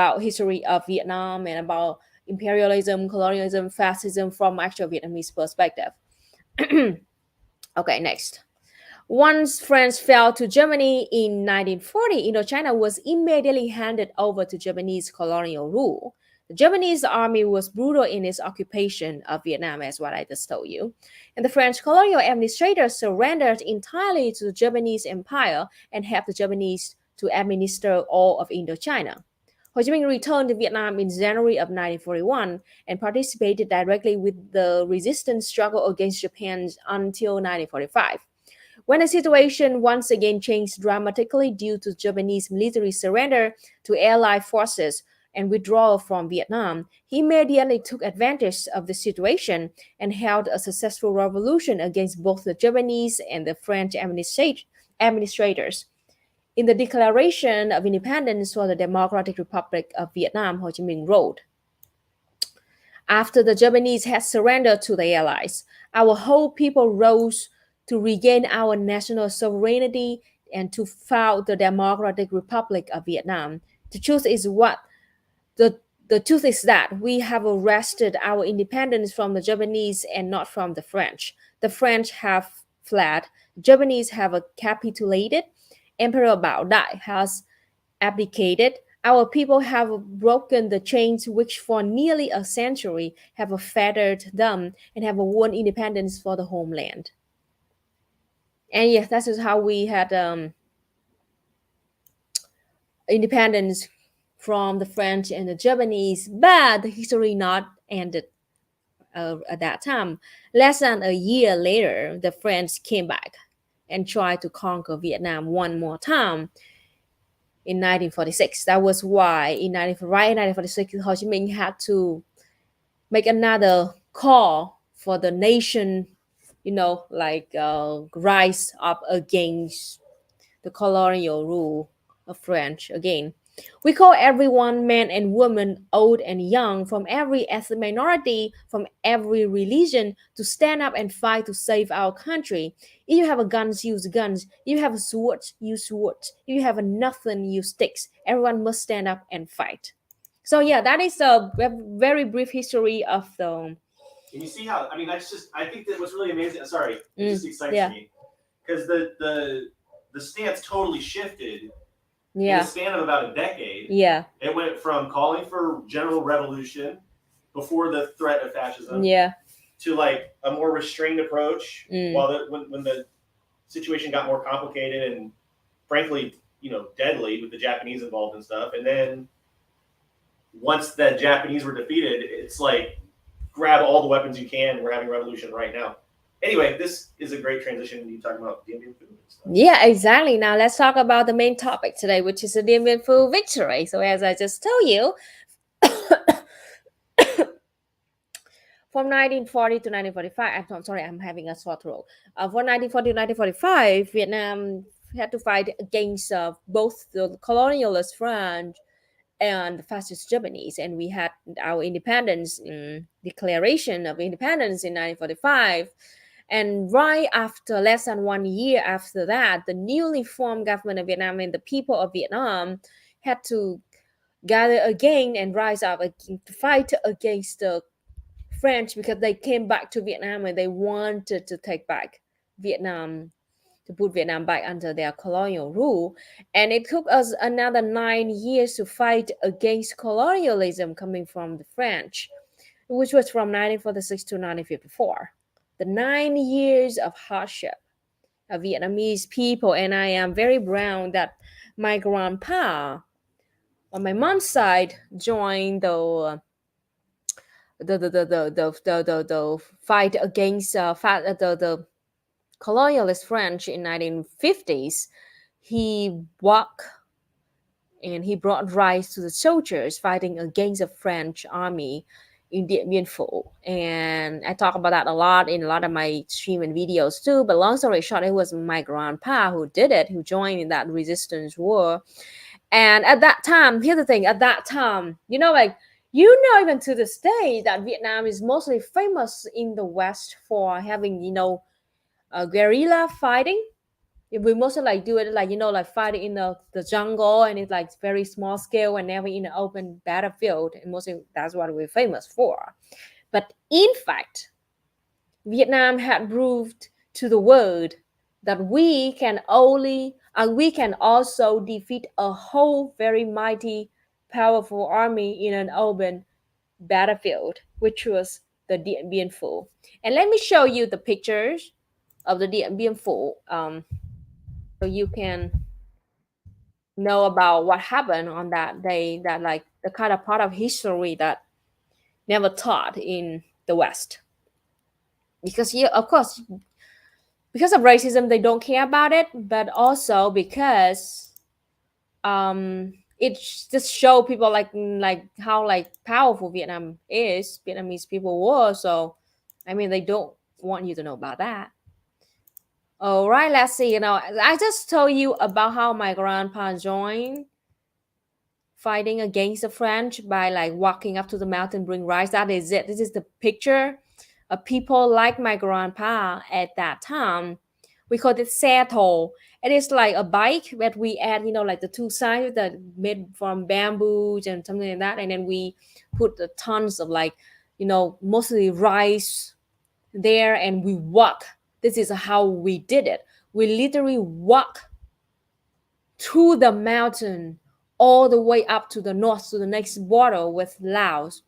Vietnam and about imperialism, colonialism, fascism from actual Vietnamese perspective. Okay, next. Once France fell to Germany in 1940, Indochina was immediately handed over to Japanese colonial rule. The Japanese army was brutal in its occupation of Vietnam, as what I just told you. And the French colonial administrators surrendered entirely to the Japanese empire and helped the Japanese to administer all of Indochina. Ho Chi Minh returned to Vietnam in January of 1941 and participated directly with the resistance struggle against Japan until 1945. When the situation once again changed dramatically due to Japanese military surrender to Allied forces and withdrawal from Vietnam, he immediately took advantage of the situation and held a successful revolution against both the Japanese and the French administrators. In the Declaration of Independence for the Democratic Republic of Vietnam, Ho Chi Minh wrote, after the Japanese had surrendered to the Allies, our whole people rose to regain our national sovereignty and to found the Democratic Republic of Vietnam. The truth is what the truth is that we have wrested our independence from the Japanese and not from the French. The French have fled, the Japanese have capitulated, Emperor Bao Dai has abdicated. Our people have broken the chains which for nearly a century have fettered them and have won independence for the homeland. And yes, that is how we had independence from the French and the Japanese, but the history not ended at that time. Less than a year later, the French came back and tried to conquer Vietnam one more time in 1946. That was why in 1946, Ho Chi Minh had to make another call for the nation, rise up against the colonial rule of French again. We call everyone, men and women, old and young, from every ethnic minority, from every religion, to stand up and fight to save our country. If you have a guns, use guns. If you have a sword, use swords. If you have a nothing, use sticks. Everyone must stand up and fight. So yeah, that is a very brief history of the. And you see how, I mean, I think that what's really amazing, sorry, it just excites me. Because the stance totally shifted in the span of about a decade. Yeah. It went from calling for general revolution before the threat of fascism to like a more restrained approach while when the situation got more complicated and frankly, deadly with the Japanese involved and stuff. And then once the Japanese were defeated, it's like grab all the weapons you can. We're having revolution right now. Anyway, this is a great transition when you talk about Dien food and stuff. Yeah, exactly. Now let's talk about the main topic today, which is the Dien food victory. So as I just told you, from 1940 to 1945, I'm sorry, I'm having a sore throat. From 1940 to 1945, Vietnam had to fight against both the colonialist French and the fascist Japanese, and we had our independence, Declaration of Independence in 1945. And right after, less than 1 year after that, the newly formed government of Vietnam and the people of Vietnam had to gather again and rise up to fight against the French because they came back to Vietnam and they wanted to take back Vietnam, to put Vietnam back under their colonial rule. And it took us another 9 years to fight against colonialism coming from the French, which was from 1946 to 1954. The 9 years of hardship of Vietnamese people. And I am very proud that my grandpa on my mom's side joined the fight against the colonialist French in 1950s. He walked and he brought rice to the soldiers fighting against the French army in Dien Bien Phu. And I talk about that a lot in a lot of my stream and videos too. But long story short, it was my grandpa who did it, who joined in that resistance war. And at that time, here's the thing, at that time, like, even to this day, that Vietnam is mostly famous in the West for having, guerrilla fighting. We mostly like do it like, like fighting in the jungle, and it's like very small scale and never in an open battlefield. And mostly that's what we're famous for. But in fact, Vietnam had proved to the world that we can also defeat a whole very mighty, powerful army in an open battlefield, which was the Dien Bien Phu. And let me show you the pictures of the Dien Bien Phu, so you can know about what happened on that day, that like the kind of part of history that never taught in the West. Because, yeah, of course, because of racism they don't care about it, but also because it just show people like how like powerful Vietnamese people were. So I mean, they don't want you to know about that. All right, let's see. I just told you about how my grandpa joined fighting against the French by like walking up to the mountain, bring rice. That is it. This is the picture of people like my grandpa at that time. We call it saddle. It is like a bike that we add, like the two sides that made from bamboos and something like that, and then we put the tons of like, mostly rice there, and we walk. This is how we did it. We literally walk through the mountain all the way up to the north to the next border with Laos,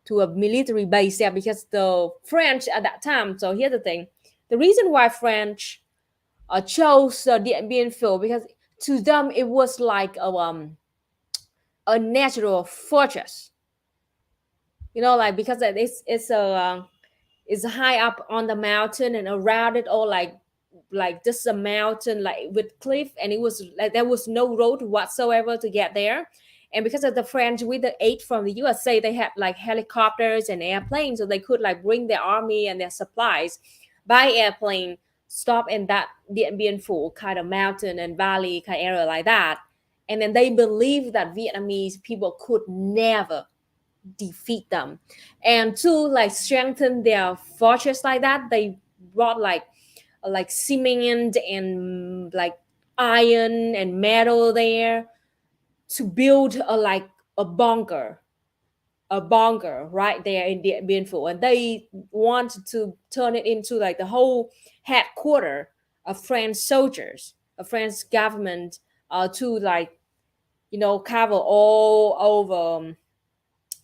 to a military base there, because the French at that time. So here's the thing: the reason why French chose Dien Bien Phu, because to them it was like a natural fortress. Like because it's high up on the mountain, and around it all like just a mountain like with cliff, and it was like there was no road whatsoever to get there. And because of the French with the aid from the USA, they had like helicopters and airplanes, so they could like bring their army and their supplies by airplane, stop in that Dien Bien Phu kind of mountain and valley kind of area like that. And then they believed that Vietnamese people could never defeat them. And to like strengthen their fortress like that, they brought like cement and like iron and metal there to build a bunker right there in Dien Bien Phu. And they wanted to turn it into like the whole headquarters of French soldiers, of French government, to like cover all over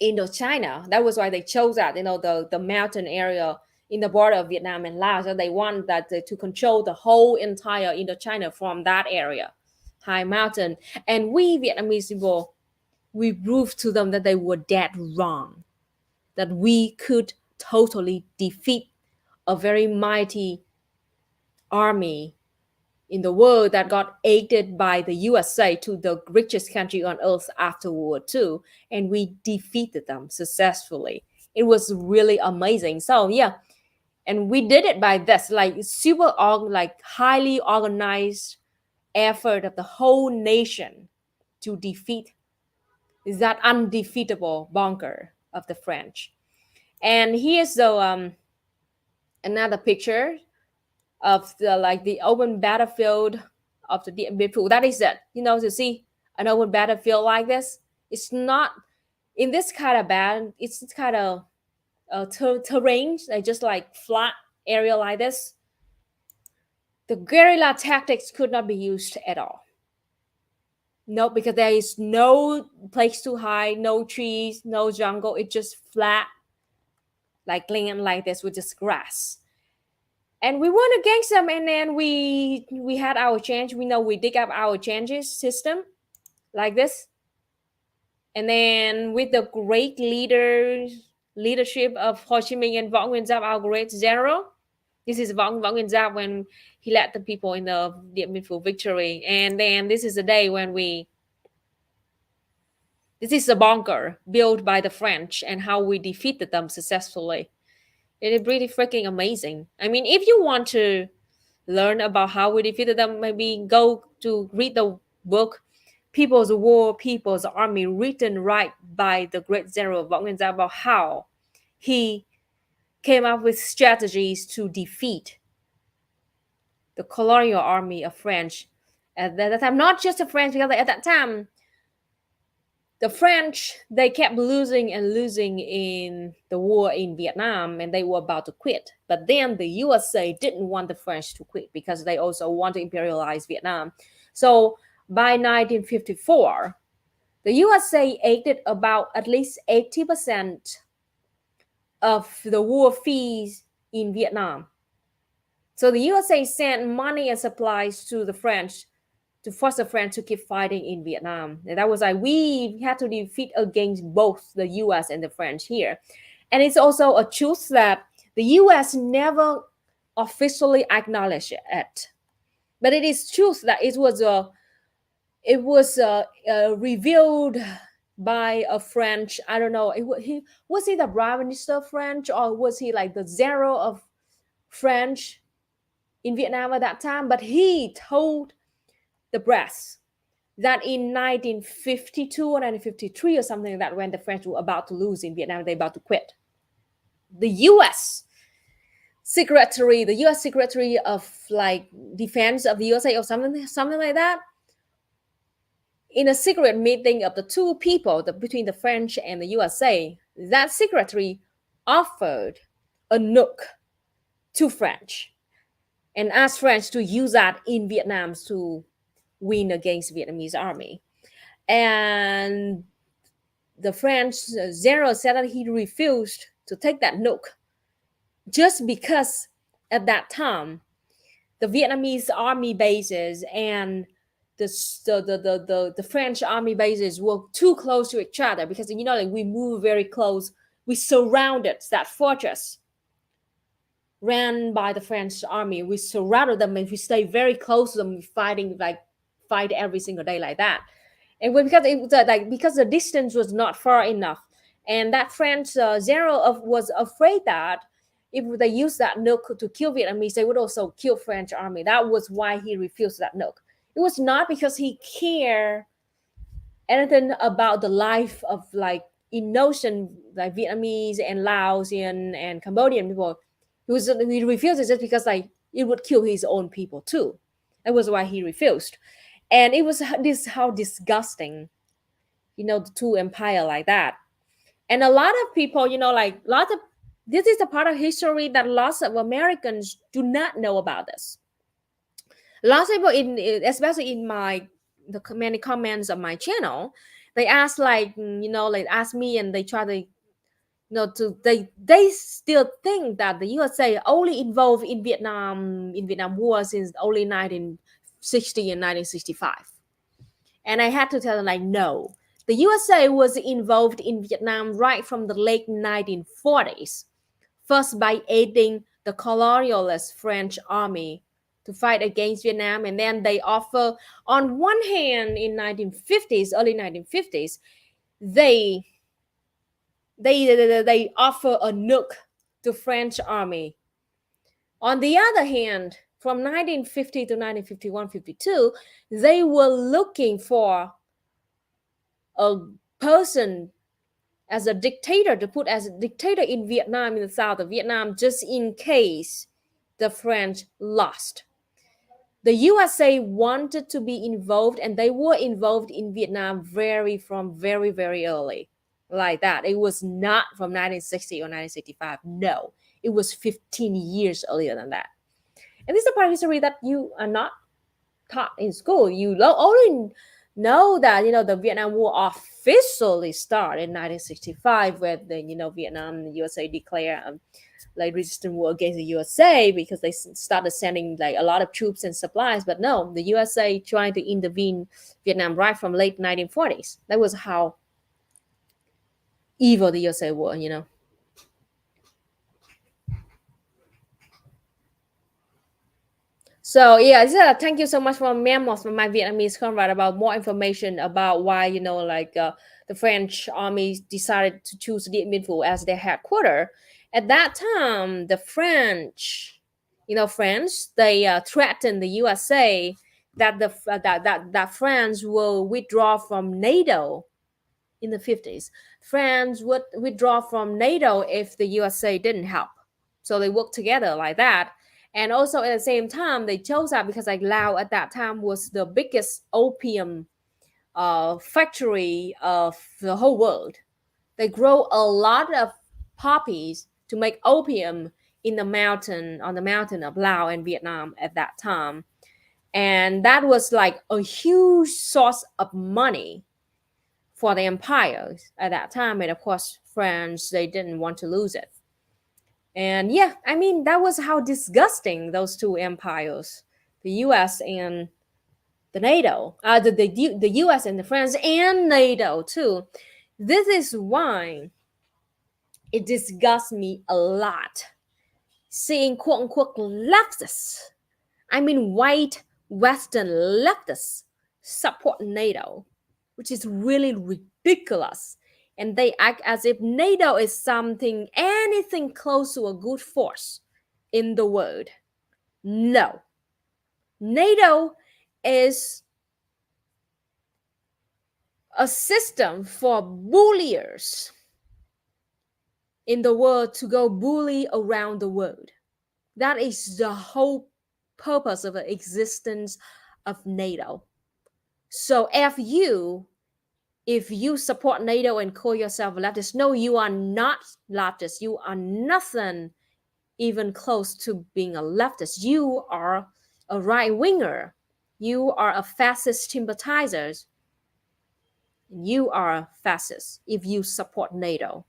Indochina. That was why they chose that, the mountain area in the border of Vietnam and Laos. So they want that to control the whole entire Indochina from that area, high mountain. And we Vietnamese people, we proved to them that they were dead wrong, that we could totally defeat a very mighty army in the world that got aided by the USA to the richest country on earth after World War II, and we defeated them successfully. It was really amazing. So yeah, and we did it by this like like highly organized effort of the whole nation to defeat that undefeatable bunker of the French. And here's another picture of the open battlefield of the Dien Bien Phu. That is it. To see an open battlefield like this, it's not in this kind of bad. It's kind of terrain, like just like flat area like this, the guerrilla tactics could not be used at all. No, because there is no place to hide, no trees, no jungle. It's just flat, like land like this with just grass. And we went against them, and then we had our change. We know we dig up our changes system like this, and then with the great leadership of Ho Chi Minh and Võ Nguyên Giáp, our great general. This is Võ Nguyên Giáp when he led the people in the Điện Biên Phủ victory. And then this is the day when this is a bunker built by the French and how we defeated them successfully. It is really freaking amazing. I mean, if you want to learn about how we defeated them, maybe go to read the book People's War, People's Army, written right by the great general Võ Nguyên Giáp, about how he came up with strategies to defeat the colonial army of French at that time. Not just the French, because at that time the French, they kept losing and losing in the war in Vietnam, and they were about to quit. But then the USA didn't want the French to quit because they also want to imperialize Vietnam. So by 1954, the USA aided about at least 80% of the war fees in Vietnam. So the USA sent money and supplies to the French to force the French to keep fighting in Vietnam. And that was like, we had to defeat against both the US and the French here. And it's also a truth that the US never officially acknowledged it. But it is truth that it was revealed by a French, I don't know, was he the prime minister French, or was he like the zero of French in Vietnam at that time? But he told the press that in 1952 or 1953 or something like that, when the French were about to lose in Vietnam, they about to quit, the US Secretary of like Defense of the USA or something like that, in a secret meeting of the two people, between the French and the USA, that secretary offered a nuke to French and asked French to use that in Vietnam to win against Vietnamese army. And the French general said that he refused to take that nuke just because at that time the Vietnamese army bases and the French army bases were too close to each other, because like we move very close. We surrounded that fortress ran by the French army. We surrounded them and we stay very close to them, fight every single day like that. And because it was because the distance was not far enough, and that French general was afraid that if they used that nuke to kill Vietnamese, they would also kill French army. That was why he refused that nuke. It was not because he cared anything about the life of like innocent like Vietnamese and Laosian and Cambodian people. He refused it just because like it would kill his own people too. That was why he refused. And it was how disgusting, the two empire like that. And a lot of people, this is the part of history that lots of Americans do not know about this. Lots of people, especially in the many comments of my channel, they ask ask me, and they try to, they still think that the USA only involved in Vietnam War since only 1960 and 1965. And I had to tell them no, the USA was involved in Vietnam right from the late 1940s, first by aiding the colonialist French army to fight against Vietnam. And then they offer, on one hand, in early 1950s, they offer a nuke to French army. On the other hand, from 1950 to 1951-52, they were looking for a person as a dictator, to put as a dictator in Vietnam, in the south of Vietnam, just in case the French lost. The USA wanted to be involved, and they were involved in Vietnam from very, very early. like that. It was not from 1960 or 1965. No, it was 15 years earlier than that. And this is a part of history that you are not taught in school. You only know that the Vietnam War officially started in 1965, where the Vietnam and the USA declare like resistant war against the USA because they started sending like a lot of troops and supplies. But no, the USA trying to intervene Vietnam right from late 1940s. That was how evil the USA were. So yeah, thank you so much for Memos from my Vietnamese comrade about more information about why the French army decided to choose Dien Bien Phu as their headquarters. At that time, the French, they threatened the USA that that France will withdraw from NATO in the 50s. France would withdraw from NATO if the USA didn't help. So they worked together like that. And also at the same time, they chose that because like Laos at that time was the biggest opium factory of the whole world. They grow a lot of poppies to make opium in on the mountain of Laos and Vietnam at that time. And that was like a huge source of money for the empires at that time. And of course, France, they didn't want to lose it. And yeah, I mean, that was how disgusting those two empires, the US and the NATO, the US and the France and NATO too. This is why it disgusts me a lot seeing quote unquote leftists, I mean white Western leftists, support NATO, which is really ridiculous. And they act as if NATO is something, anything close to a good force in the world. No. NATO is a system for bulliers in the world to go bully around the world. That is the whole purpose of the existence of NATO. So if you support NATO and call yourself a leftist, no, you are not leftist. You are nothing even close to being a leftist. You are a right winger. You are a fascist sympathizer. You are a fascist if you support NATO.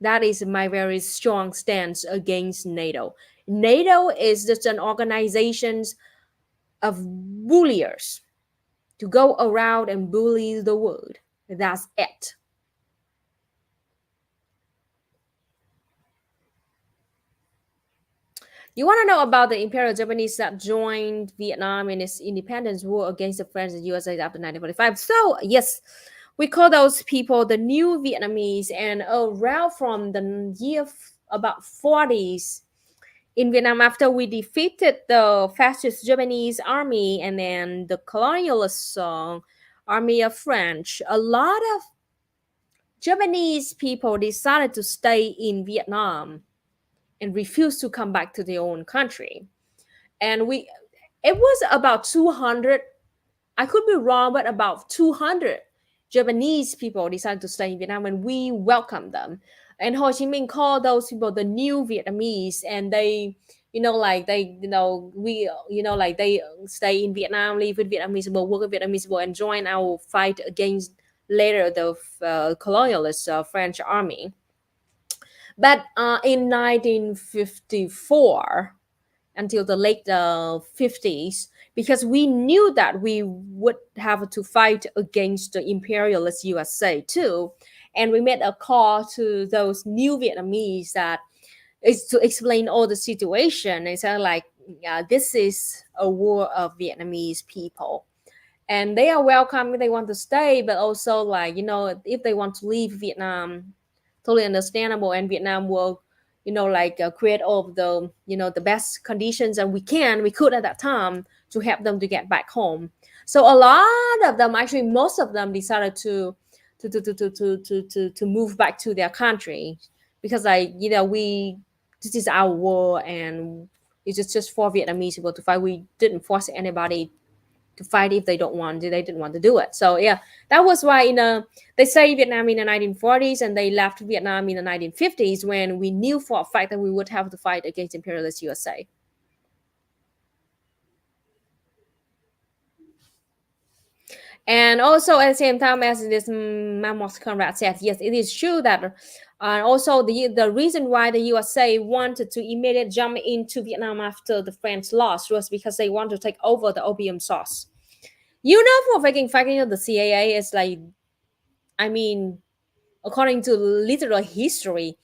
That is my very strong stance against NATO. NATO is just an organization of bulliers to go around and bully the world. That's it. You want to know about the Imperial Japanese that joined Vietnam in its independence war against the French and USA after 1945? So, yes, we call those people the new Vietnamese. And around from the year about 40s, in Vietnam, after we defeated the fascist Japanese army and then the colonialist army of French, a lot of Japanese people decided to stay in Vietnam and refused to come back to their own country. And it was about 200, I could be wrong, but about 200 Japanese people decided to stay in Vietnam, and we welcomed them. And Ho Chi Minh called those people the new Vietnamese, and they they stay in Vietnam, live with Vietnamese people, work with Vietnamese people, and join our fight against later the colonialist French army. But in 1954 until the late 50s, because we knew that we would have to fight against the imperialist USA too, and we made a call to those new Vietnamese that is to explain all the situation. They said like, this is a war of Vietnamese people, and they are welcome if they want to stay, but also like if they want to leave Vietnam, totally understandable. And Vietnam will create all of the the best conditions and we could at that time to help them to get back home. So a lot of them, actually most of them, decided to move back to their country because this is our war and it's just for Vietnamese people to fight. We didn't force anybody to fight if they didn't want to do it. So yeah, that was why they say Vietnam in the 1940s and they left Vietnam in the 1950s when we knew for a fact that we would have to fight against imperialist USA. And also at the same time, as this Mamos Conrad said, yes, it is true that also the reason why the USA wanted to immediately jump into Vietnam after the French lost was because they want to take over the opium source. For faking the CIA is like, I mean, according to literal history,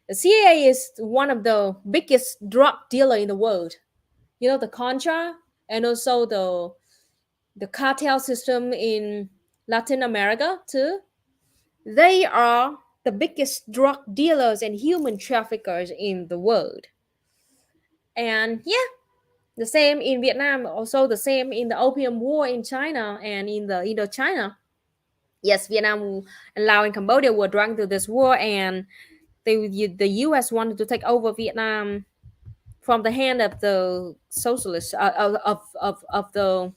the CIA is one of the biggest drug dealer in the world. The Contra and also the cartel system in Latin America too. They are the biggest drug dealers and human traffickers in the world. And yeah, the same in Vietnam, also the same in the Opium War in China and in the Indochina. Yes, Vietnam and Laos and Cambodia were dragged to this war, and the U.S. wanted to take over Vietnam from the hand of the socialists of the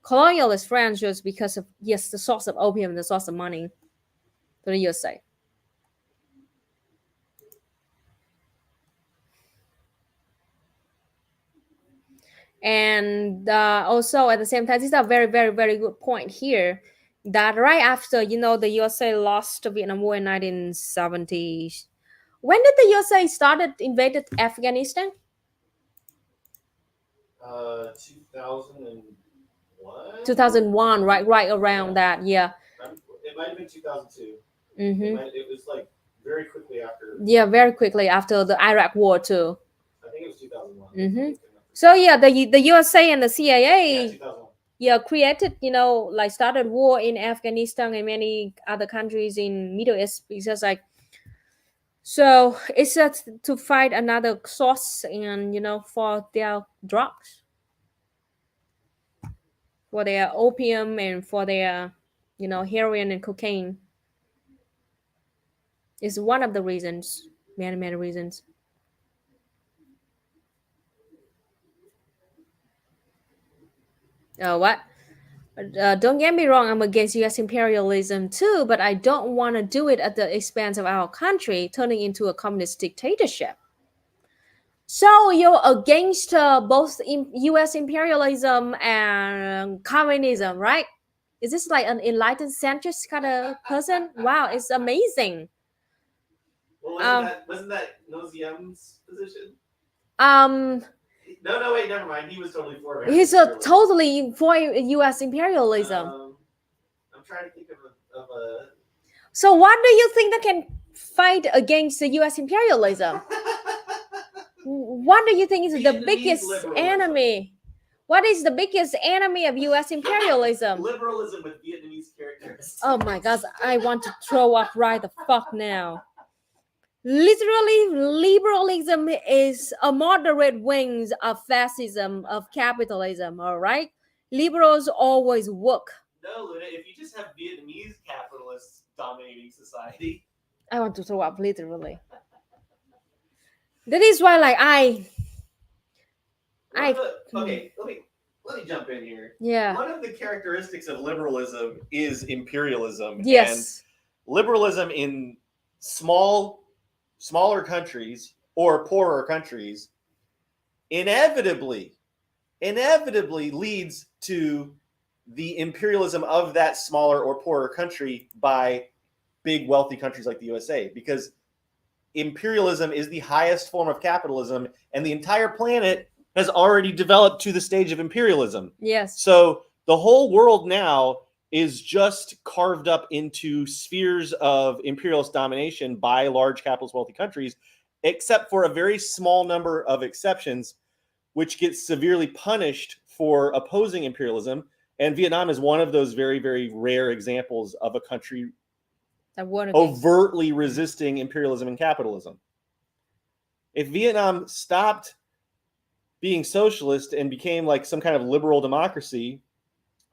colonialist French, just because of the source of opium, the source of money to the USA. And also at the same time, this is a very, very, very good point here, that right after the USA lost the Vietnam War in 1970s. When did the USA started invaded Afghanistan? 2001. 2001, right around that, yeah. It might have been 2002. Mm-hmm. It was like very quickly after. Yeah, very quickly after the Iraq War too. I think it was 2001. Mm-hmm. So yeah, the USA and the CIA, Yeah, 2001. Yeah, created, like started war in Afghanistan and many other countries in Middle East, because like, so it's just to fight another source and for their drugs, for their opium and for their heroin and cocaine. Is one of the reasons, many, many reasons. What? Don't get me wrong, I'm against US imperialism too, but I don't want to do it at the expense of our country, turning into a communist dictatorship. So you're against both US imperialism and communism, right? Is this like an enlightened centrist kind of person? Wow, it's amazing. Well, wasn't that Noziem's position? No, wait, never mind. He was totally for it. He's totally for US imperialism. I'm trying to think of a. So what do you think that can fight against the US imperialism? What do you think is the biggest enemy? What is the biggest enemy of US imperialism? Liberalism with Vietnamese characteristics. Oh my gosh, I want to throw up right the fuck now. Literally, liberalism is a moderate wing of fascism, of capitalism, all right? Liberals always work. No, Luna, if you just have Vietnamese capitalists dominating society. I want to throw up, literally. That is why, like, okay, let me jump in here. Yeah. One of the characteristics of liberalism is imperialism. Yes. And liberalism in smaller countries or poorer countries inevitably leads to the imperialism of that smaller or poorer country by big wealthy countries like the USA, because imperialism is the highest form of capitalism, and the entire planet has already developed to the stage of imperialism. Yes. So the whole world now is just carved up into spheres of imperialist domination by large capitalist wealthy countries, except for a very small number of exceptions, which get severely punished for opposing imperialism. And Vietnam is one of those very, very rare examples of a country overtly resisting imperialism and capitalism. If Vietnam stopped being socialist and became like some kind of liberal democracy,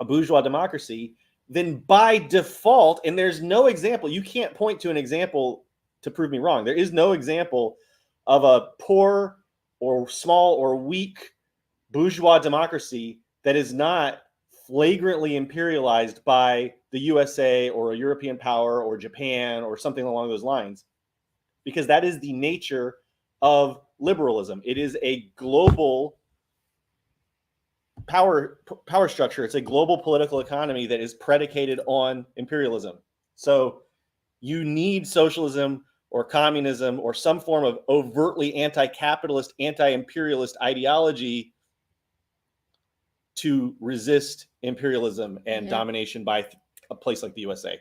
a bourgeois democracy, then by default, and there's no example, you can't point to an example to prove me wrong. There is no example of a poor or small or weak bourgeois democracy that is not flagrantly imperialized by the USA or a European power or Japan or something along those lines, because that is the nature of liberalism. It is a global power structure. It's a global political economy that is predicated on imperialism. So you need socialism or communism or some form of overtly anti-capitalist, anti-imperialist ideology to resist imperialism and domination by a place like the USA.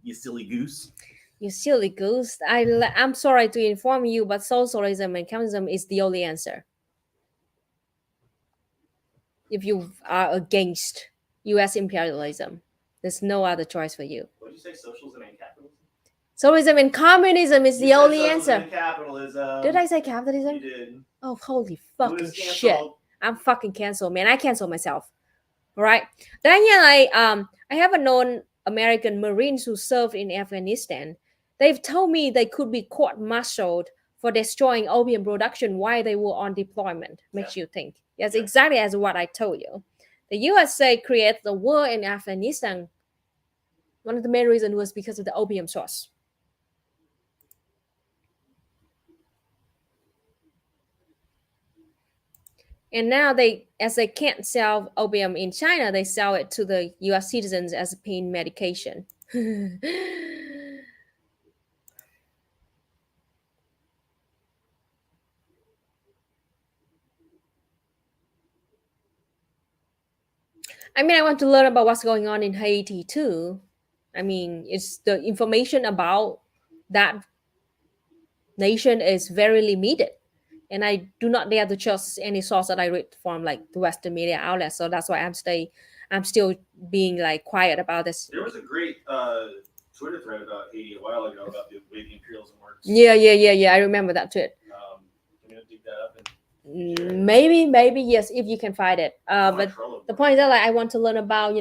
You silly goose. You silly goose. I'm sorry to inform you, but socialism and communism is the only answer. If you are against US imperialism, there's no other choice for you. What did you say? Socialism and capitalism? Socialism and communism is the only answer. And capitalism. Did I say capitalism? You did. Oh, holy fucking shit. I'm fucking canceled, man. I canceled myself. All right. Then I have a known American Marines who served in Afghanistan. They've told me they could be court-martialed for destroying opium production while they were on deployment. Makes you think. Yes, exactly as what I told you. The USA created the war in Afghanistan. One of the main reasons was because of the opium source. And now as they can't sell opium in China, they sell it to the US citizens as a pain medication. I mean, I want to learn about what's going on in Haiti too. I mean, it's the information about that nation is very limited. And I do not dare to trust any source that I read from like the Western media outlets. So that's why I'm still being like quiet about this. There was a great Twitter thread about Haiti a while ago about the way the imperialism works. Yeah. I remember that tweet. I'm gonna dig that up and maybe yes, if you can find it. But the point is that like I want to learn about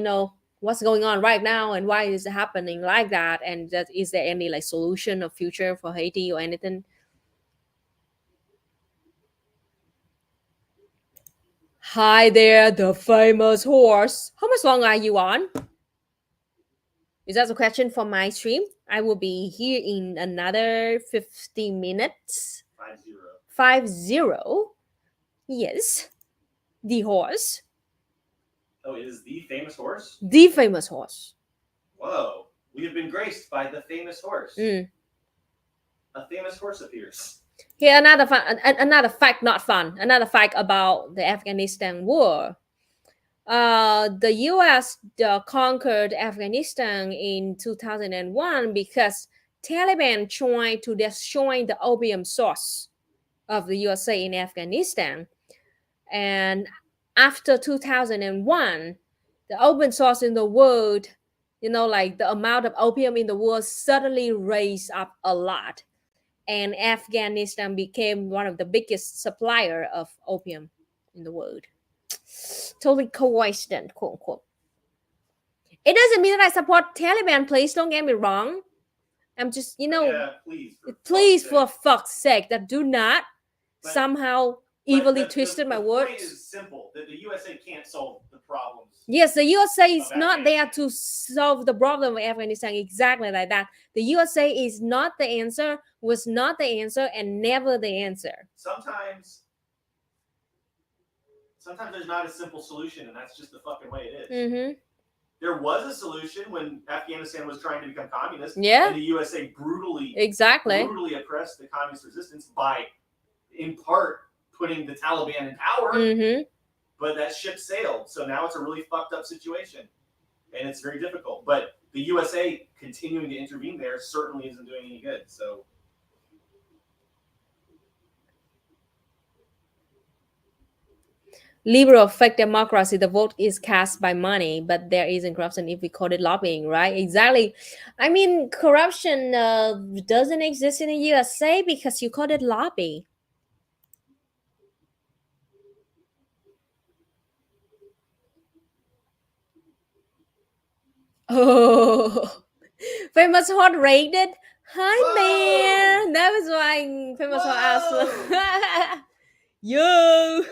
what's going on right now and why is it happening like that, and that is there any like solution or future for Haiti or anything. Hi there, the famous horse. How much longer are you on? Is that a question for my stream? I will be here in another 50 minutes. 50. Yes. The horse. Oh, it is the famous horse? The famous horse. Whoa. We have been graced by the famous horse. A famous horse appears. Here, another fact, not fun. Another fact about the Afghanistan war. The U.S. conquered Afghanistan in 2001 because Taliban tried to destroy the opium source of the USA in Afghanistan. And after 2001, the opium source in the world, like the amount of opium in the world suddenly raised up a lot. And Afghanistan became one of the biggest supplier of opium in the world. Totally coincident, quote unquote. It doesn't mean that I support Taliban, please don't get me wrong. I'm just, please for fuck's sake, that do not somehow evilly twisted my words. The point is simple, that the USA can't solve the problems. Yes, the USA is not there to solve the problem of Afghanistan, exactly like that. The USA is not the answer, was not the answer, and never the answer. Sometimes there's not a simple solution, and that's just the fucking way it is. Mm-hmm. There was a solution when Afghanistan was trying to become communist. Yeah. And the USA brutally oppressed the communist resistance by, in part, putting the Taliban in power. Mm-hmm. But that ship sailed. So now it's a really fucked up situation. And it's very difficult. But the USA continuing to intervene there certainly isn't doing any good. So liberal fake democracy, the vote is cast by money, but there isn't corruption if we call it lobbying, right? Exactly. I mean, corruption doesn't exist in the USA because you call it lobby. Oh, famous hot rated. Hi there. That was why famous hot asked. Yo.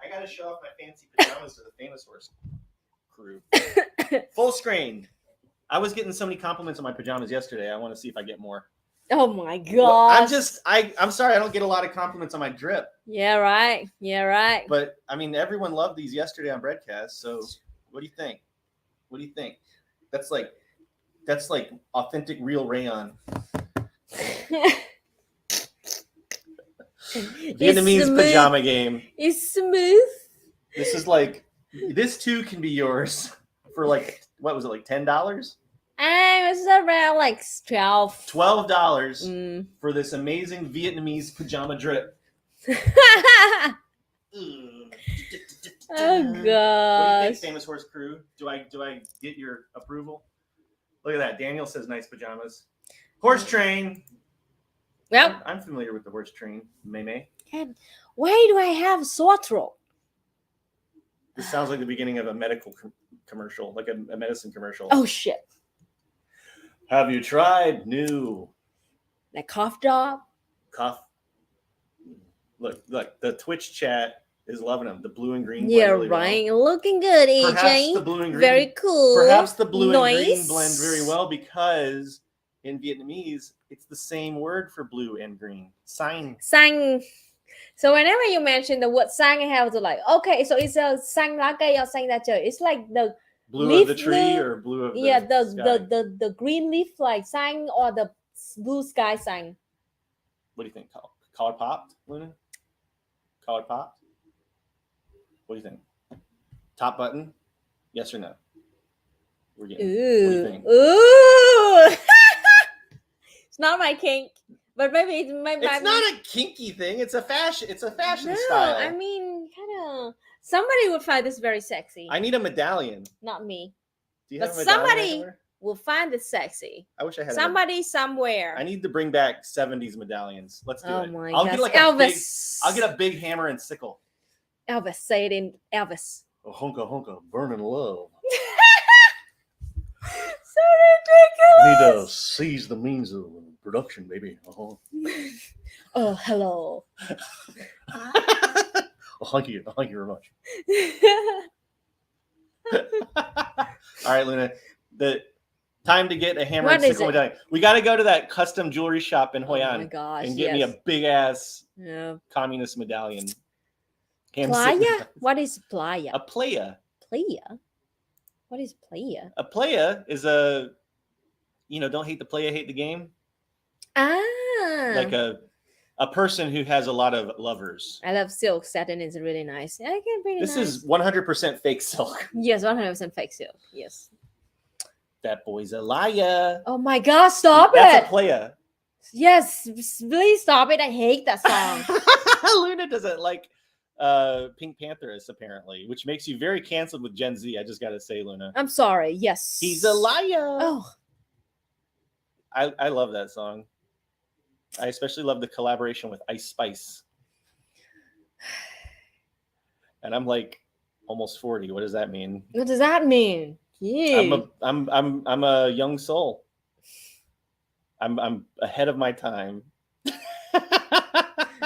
I gotta show off my fancy pajamas to the Famous Horse crew. Full screen. I was getting so many compliments on my pajamas yesterday. I want to see if I get more. Oh my god. Well, I'm sorry, I don't get a lot of compliments on my drip. Yeah, right. Yeah, right. But I mean, everyone loved these yesterday on Breadcast. So what do you think? What do you think? That's like authentic real rayon. Vietnamese pajama game. It's smooth. This is like, this too can be yours for like, what was it, like $10? It's around like $12. $12 for this amazing Vietnamese pajama drip. Oh What do you gosh. think, Famous Horse crew? Do I get your approval? Look at that. Daniel says nice pajamas. Horse train. Well, I'm familiar with the horse train. May. why do I have sore throat? This sounds like the beginning of a medical commercial, like a medicine commercial. Oh shit. Have you tried new That cough drop? cough? Look, the Twitch chat is loving them. The blue and green. Yeah, really right. Well. Looking good, AJ. Perhaps the blue and green. Very cool. Perhaps the blue nice. and green blend very well because in Vietnamese it's the same word for blue and green. Sang. Sang. So whenever you mention the word sang, I have to like, okay, so it's a sang lá cây or sang ra trời. It's like the Blue leaf of the tree or blue of the yeah, sky. the green leaf like sang or the blue sky sang. What do you think? Collar popped, Luna? Collar popped? What do you think? Top button? Yes or no? We're getting. What do you think? Ooh. It's not my kink, but maybe it's not a kinky thing. It's a fashion. It's a fashion no, style. I mean, kind of. Somebody would find this very sexy. I need a medallion. Not me. Do you But have a medallion somebody somewhere? will find this sexy. I wish I had. Somebody somewhere. I need to bring back 70s medallions. Let's do it. Oh my I'll gosh. get like Elvis. I'll get a big hammer and sickle. Elvis. Say it in Elvis. A honka burning love. So ridiculous. We need to seize the means of production, baby. Oh, hello. Thank you very much. All right, Luna. The time to get a hammer What and is sickle it? medallion. We got to go to that custom jewelry shop in Hoi Oh An my gosh. and get me a big ass Yeah. communist medallion. Playa? What is playa? A playa. Playa? What is playa? A playa is a, don't hate the playa, hate the game. Ah. Like a person who has a lot of lovers. I love silk. Satin is really nice. I can pretty This nice. is 100% fake silk. Yes, 100% fake silk. Yes. That boy's a liar. Oh my god, stop That's a it. playa. Yes, please stop it. I hate that song. Luna doesn't like Pink Panthers apparently, which makes you very canceled with Gen Z. I just gotta say, Luna. I'm sorry. Yes. He's a liar. Oh. I love that song. I especially love the collaboration with Ice Spice. And I'm like almost 40. What does that mean? What does that mean? Yeah. I'm a young soul. I'm ahead of my time.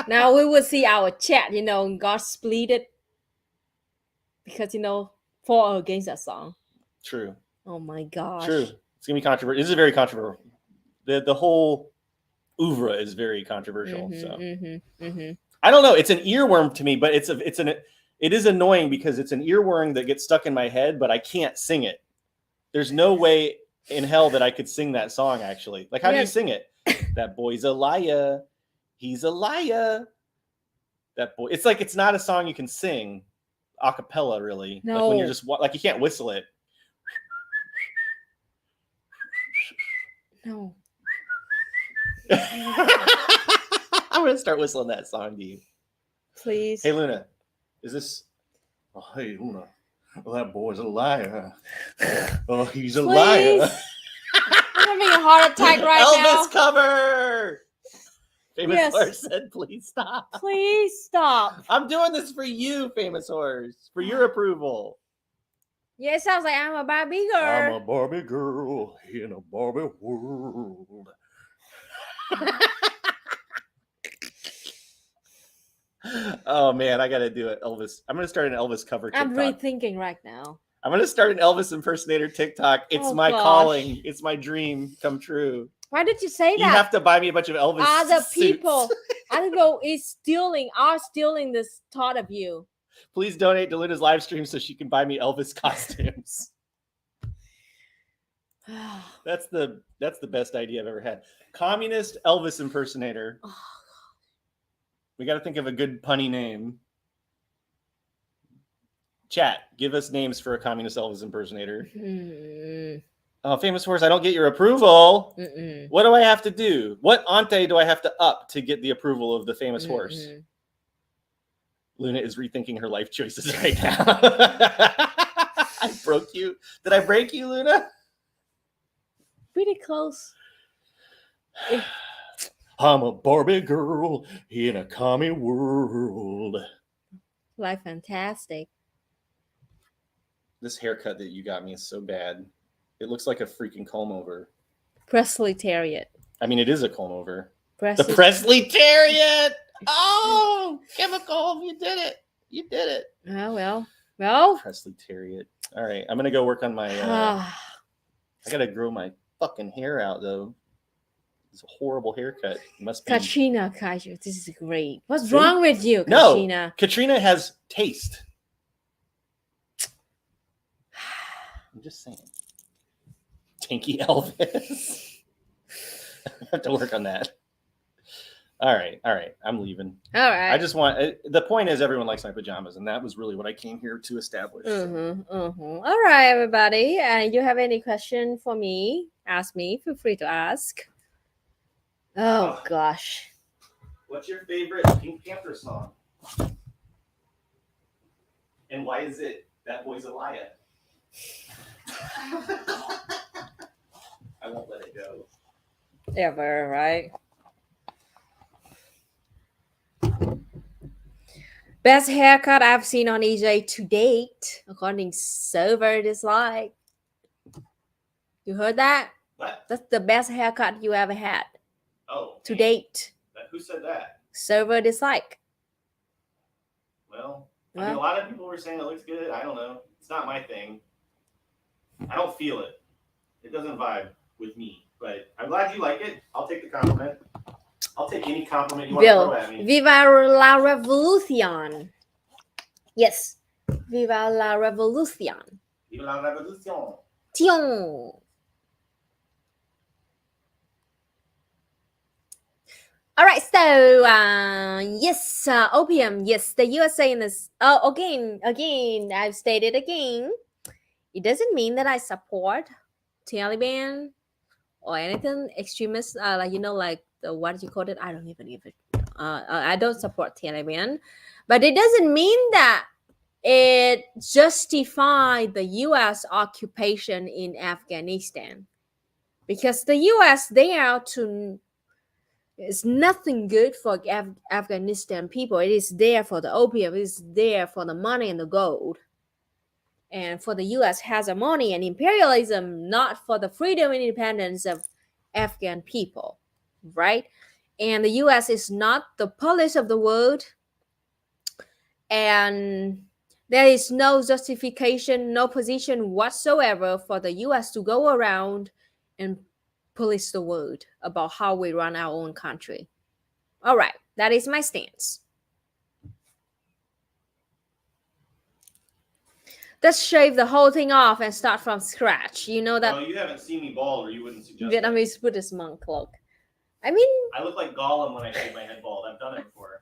Now we will see our chat, got split it because, for or against that song. True. Oh my gosh. True. It's gonna be controversial. This is very controversial. The whole oeuvre is very controversial. I don't know. It's an earworm to me, but it is annoying because it's an earworm that gets stuck in my head, but I can't sing it. There's no way in hell that I could sing that song. Actually, like how do you sing it? That boy's a liar. He's a liar. That boy. It's like it's not a song you can sing a cappella, really. No. Like when you're just like you can't whistle it. No. I'm gonna start whistling that song to you. Please. Hey Luna, is this? Oh, hey Luna, well, that boy's a liar. Oh, he's a liar. I'm having a heart attack right now. Elvis cover. Famous Yes. Horse said, "Please stop." Please stop. I'm doing this for you, Famous Horse, for your approval. Yeah, it sounds like I'm a Barbie girl. I'm a Barbie girl in a Barbie world. Oh man, I gotta do it. Elvis. I'm gonna start an Elvis cover TikTok. I'm rethinking right now. I'm gonna start an Elvis impersonator TikTok. It's my calling. It's my dream come true. Why did you say that? You have to buy me a bunch of Elvis other suits. people are stealing this thought of you. Please donate to Luna's live stream so she can buy me Elvis costumes. That's the best idea I've ever had. Communist Elvis impersonator. Oh, we got to think of a good punny name. Chat, give us names for a communist Elvis impersonator. Famous horse, I don't get your approval. What do I have to do? What ante do I have to up to get the approval of the famous horse? Luna is rethinking her life choices right now. I broke you. Did I break you, Luna? Pretty close. I'm a Barbie girl in a commie world. Life fantastic. This haircut that you got me is so bad. It looks like a freaking comb over. Presbyterian. I mean, it is a comb over. The Presbyterian. Oh, chemical! You did it. You did it. Oh well. Presbyterian. All right, I'm gonna go work on my. I gotta grow my fucking hair out though. It's a horrible haircut. It must be. Katrina, this is great. What's wrong with you, Katrina? No, Katrina has taste. I'm just saying. Tinky Elvis. I have to work on that. All right. I'm leaving. All right. I just want. The point is, everyone likes my pajamas, and that was really what I came here to establish. All right, everybody. You have any question for me? Ask me. Feel free to ask. Oh gosh. What's your favorite Pink Panther song? And why is it That Boy's a Liar? I won't let it go. Ever, right? Best haircut I've seen on EJ to date, according to server dislike. You heard that? What? That's the best haircut you ever had. Oh. To date. Who said that? Server dislike. Well, I mean, a lot of people were saying it looks good. I don't know. It's not my thing. I don't feel it. It doesn't vibe with me. But I'm glad you like it. I'll take the compliment. I'll take any compliment you want to throw at me. Viva la revolución. Yes. Viva la revolución. Viva la revolución. Tion. All right, so yes, opium. Yes, the USA in this. Oh, again, I've stated again. It doesn't mean that I support Taliban or anything extremist. Like the what you call it. I don't even. I don't support Taliban, but it doesn't mean that it justified the U.S. occupation in Afghanistan, because the U.S. there to. It's nothing good for Afghanistan people. It is there for the opium. It is there for the money and the gold. And for the U.S. hegemony and imperialism, not for the freedom and independence of Afghan people, right? And the U.S. is not the police of the world. And there is no justification, no position whatsoever for the U.S. to go around and police the world about how we run our own country. All right, that is my stance. Let's shave the whole thing off and start from scratch. You know that. No, you haven't seen me bald, or you wouldn't suggest Vietnamese Buddhist monk look. I mean, I look like Gollum when I shave my head bald. I've done it before.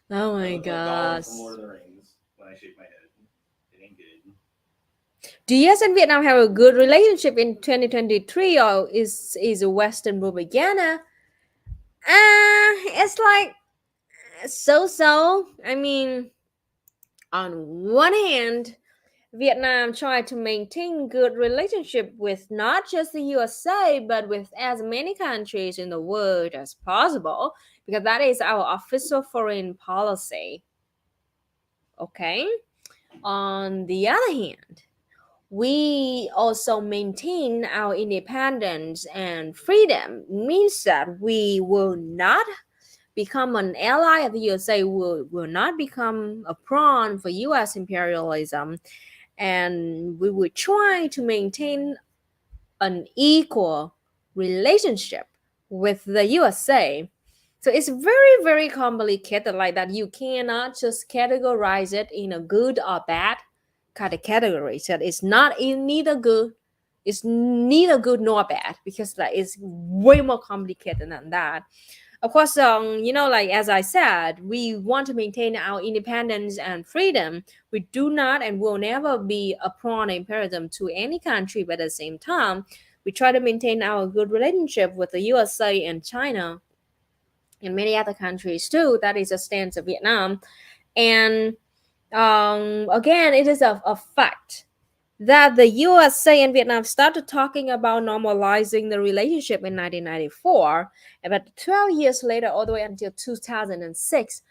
Oh my gosh. From Lord of the Rings when I shave my head. It ain't good. Do US and Vietnam have a good relationship in 2023, or is Western propaganda? It's like so. I mean, on one hand, Vietnam tried to maintain good relationship with not just the USA, but with as many countries in the world as possible, because that is our official foreign policy. Okay? On the other hand, we also maintain our independence and freedom. Means that we will not become an ally of the USA, will not become a pawn for US imperialism, and we will try to maintain an equal relationship with the USA. So it's very, very complicated like that. You cannot just categorize it in a good or bad kind of category. So it's not in neither good, it's neither good nor bad, because like it's way more complicated than that. Of course, like as I said, we want to maintain our independence and freedom. We do not and will never be a pawn imperialism to any country, but at the same time, we try to maintain our good relationship with the USA and China and many other countries too. That is a stance of Vietnam. And again, it is a fact that the USA and Vietnam started talking about normalizing the relationship in 1994. About 12 years later, all the way until 2006,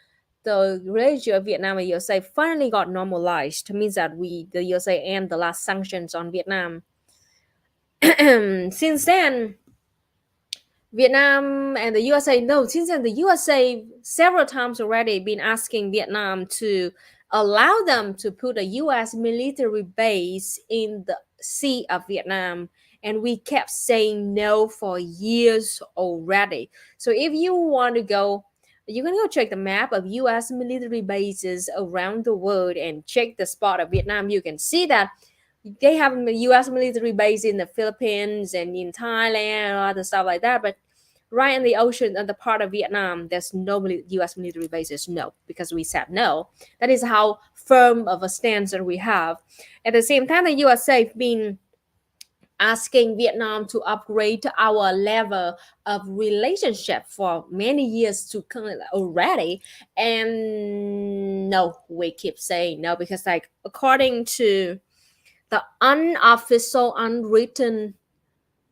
the relationship of Vietnam and USA finally got normalized. It means that the USA, end the last sanctions on Vietnam. Since then, Vietnam and the USA, no, since then, the USA several times already been asking Vietnam to allow them to put a US military base in the Sea of Vietnam. And we kept saying no for years already. So if you want to go, you can go check the map of US military bases around the world and check the spot of Vietnam. You can see that they have a U.S. military base in the Philippines and in Thailand and other stuff like that. But right in the ocean, and the part of Vietnam, there's no U.S. military bases. No, because we said no. That is how firm of a stance that we have. At the same time, the USA have been asking Vietnam to upgrade our level of relationship for many years to come already. And no, we keep saying no, because like according to the unofficial, unwritten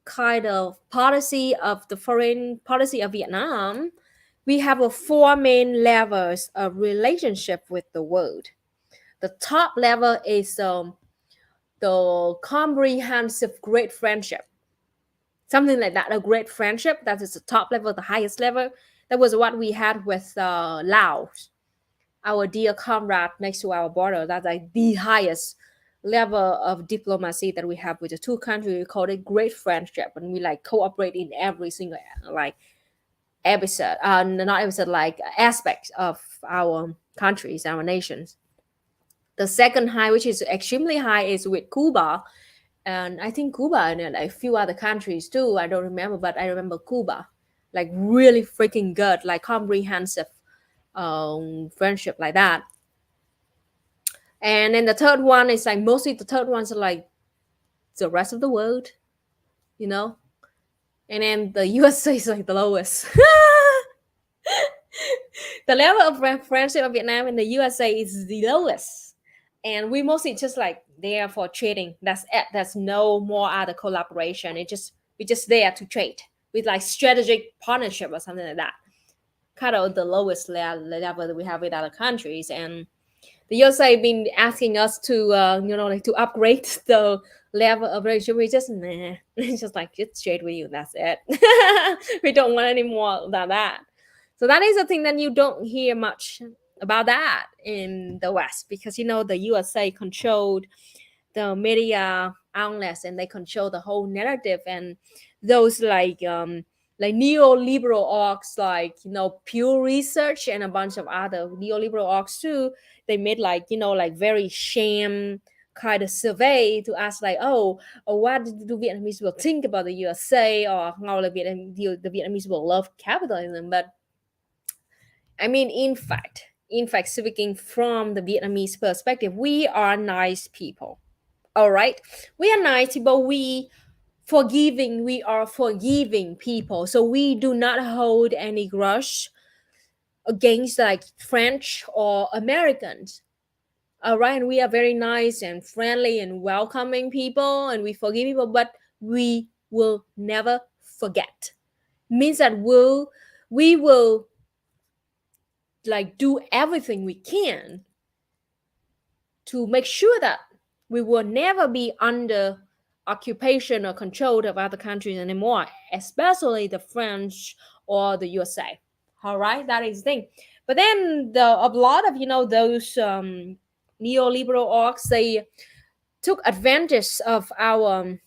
kind of policy of the foreign policy of Vietnam, we have a four main levels of relationship with the world. The top level is the comprehensive great friendship, something like that. A great friendship, that is the top level, the highest level. That was what we had with Laos, our dear comrade next to our border. That's like the highest level of diplomacy that we have with the two countries. We call it great friendship, and we like cooperate in every single like episode, not episode, like aspects of our countries, our nations. The second high, which is extremely high, is with Cuba, and I think Cuba and a few other countries too. I don't remember, but I remember Cuba, like really freaking good, like comprehensive friendship like that. And then the third one is like mostly the third ones are like the rest of the world, you know. And then the USA is like the lowest. The level of friendship of Vietnam and the USA is the lowest. And we mostly just like there for trading. That's it. There's no more other collaboration. We just there to trade with like strategic partnership or something like that. Kind of the lowest level that we have with other countries. And the USA been asking us to like to upgrade the level of relationship. We just nah. It's just like it's straight with you. That's it. We don't want any more than that. So that is a thing that you don't hear much about that in the West, because the USA controlled the media outlets and they control the whole narrative, and those like neoliberal orgs like Pew Research and a bunch of other neoliberal orgs too. They made like very sham kind of survey to ask like, what do Vietnamese will think about the USA, or how the Vietnamese will love capitalism. But I mean, in fact, speaking from the Vietnamese perspective, we are nice people. All right, we are nice people. We are forgiving people, so we do not hold any grudge against like French or Americans. All right, and we are very nice and friendly and welcoming people, and we forgive people, but we will never forget. Means that we will like do everything we can to make sure that we will never be under occupation or control of other countries anymore, especially the French or the USA. All right, that is the thing. But then a lot of those neoliberal orgs, they took advantage of our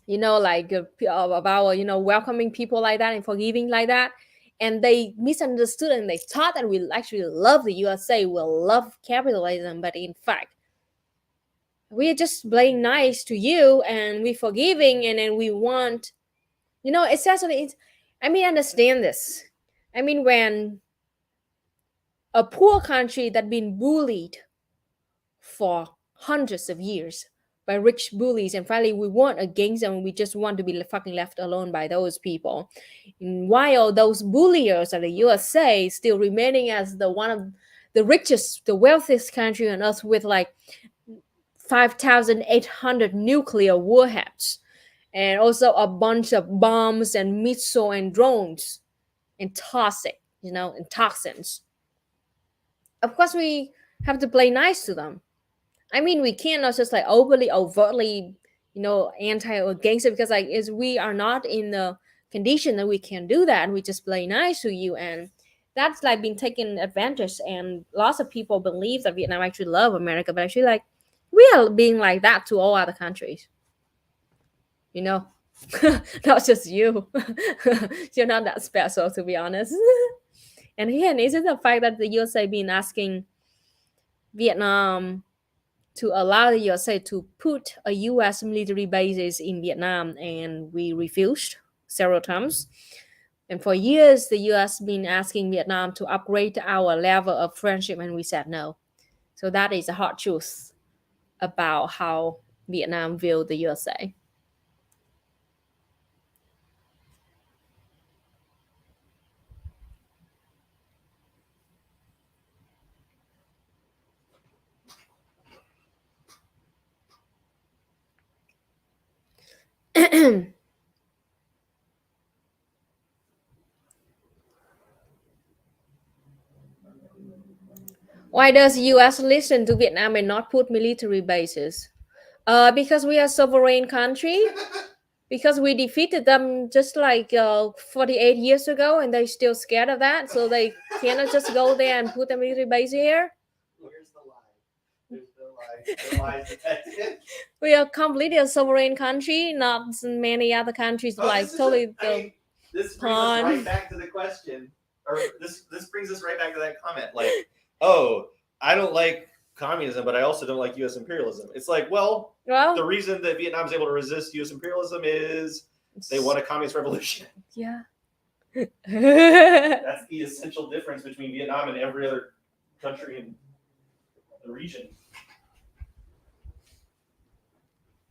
of our welcoming people like that and forgiving like that, and they misunderstood and they thought that we actually love the USA, we love capitalism, but in fact we're just playing nice to you and we're forgiving, and then we want essentially it's, I mean, understand this. I mean, when a poor country that been bullied for hundreds of years by rich bullies, and finally we weren't against them, we just want to be fucking left alone by those people, and while those bulliers of the USA still remaining as the one of the richest, the wealthiest country on earth, with like 5,800 nuclear warheads and also a bunch of bombs and missiles and drones and toxic and toxins. Of course we have to play nice to them. I mean, we cannot just like openly, overtly, anti or against it, because like is we are not in the condition that we can do that. We just play nice to you, and that's like being taken advantage. And lots of people believe that Vietnam actually love America, but actually like we are being like that to all other countries. You know, not just you. You're not that special, to be honest. And again, is it the fact that the USA been asking Vietnam to allow the USA to put a US military bases in Vietnam, and we refused several times. And for years, the US been asking Vietnam to upgrade our level of friendship, and we said no. So that is a hard truth about how Vietnam view the USA. Why does US listen to Vietnam and not put military bases? Because we are sovereign country. Because we defeated them just like 48 years ago, and they're still scared of that, so they cannot just go there and put a military base here. Where's the lie? There's no lie. The lie is detected. We are completely a sovereign country, not many other countries like totally this brings us right back to the question, or this brings us right back to that comment. Like, oh, I don't like communism, but I also don't like U.S. imperialism. It's like, well, the reason that Vietnam's able to resist U.S. imperialism is they won a communist revolution. Yeah. That's the essential difference between Vietnam and every other country in the region.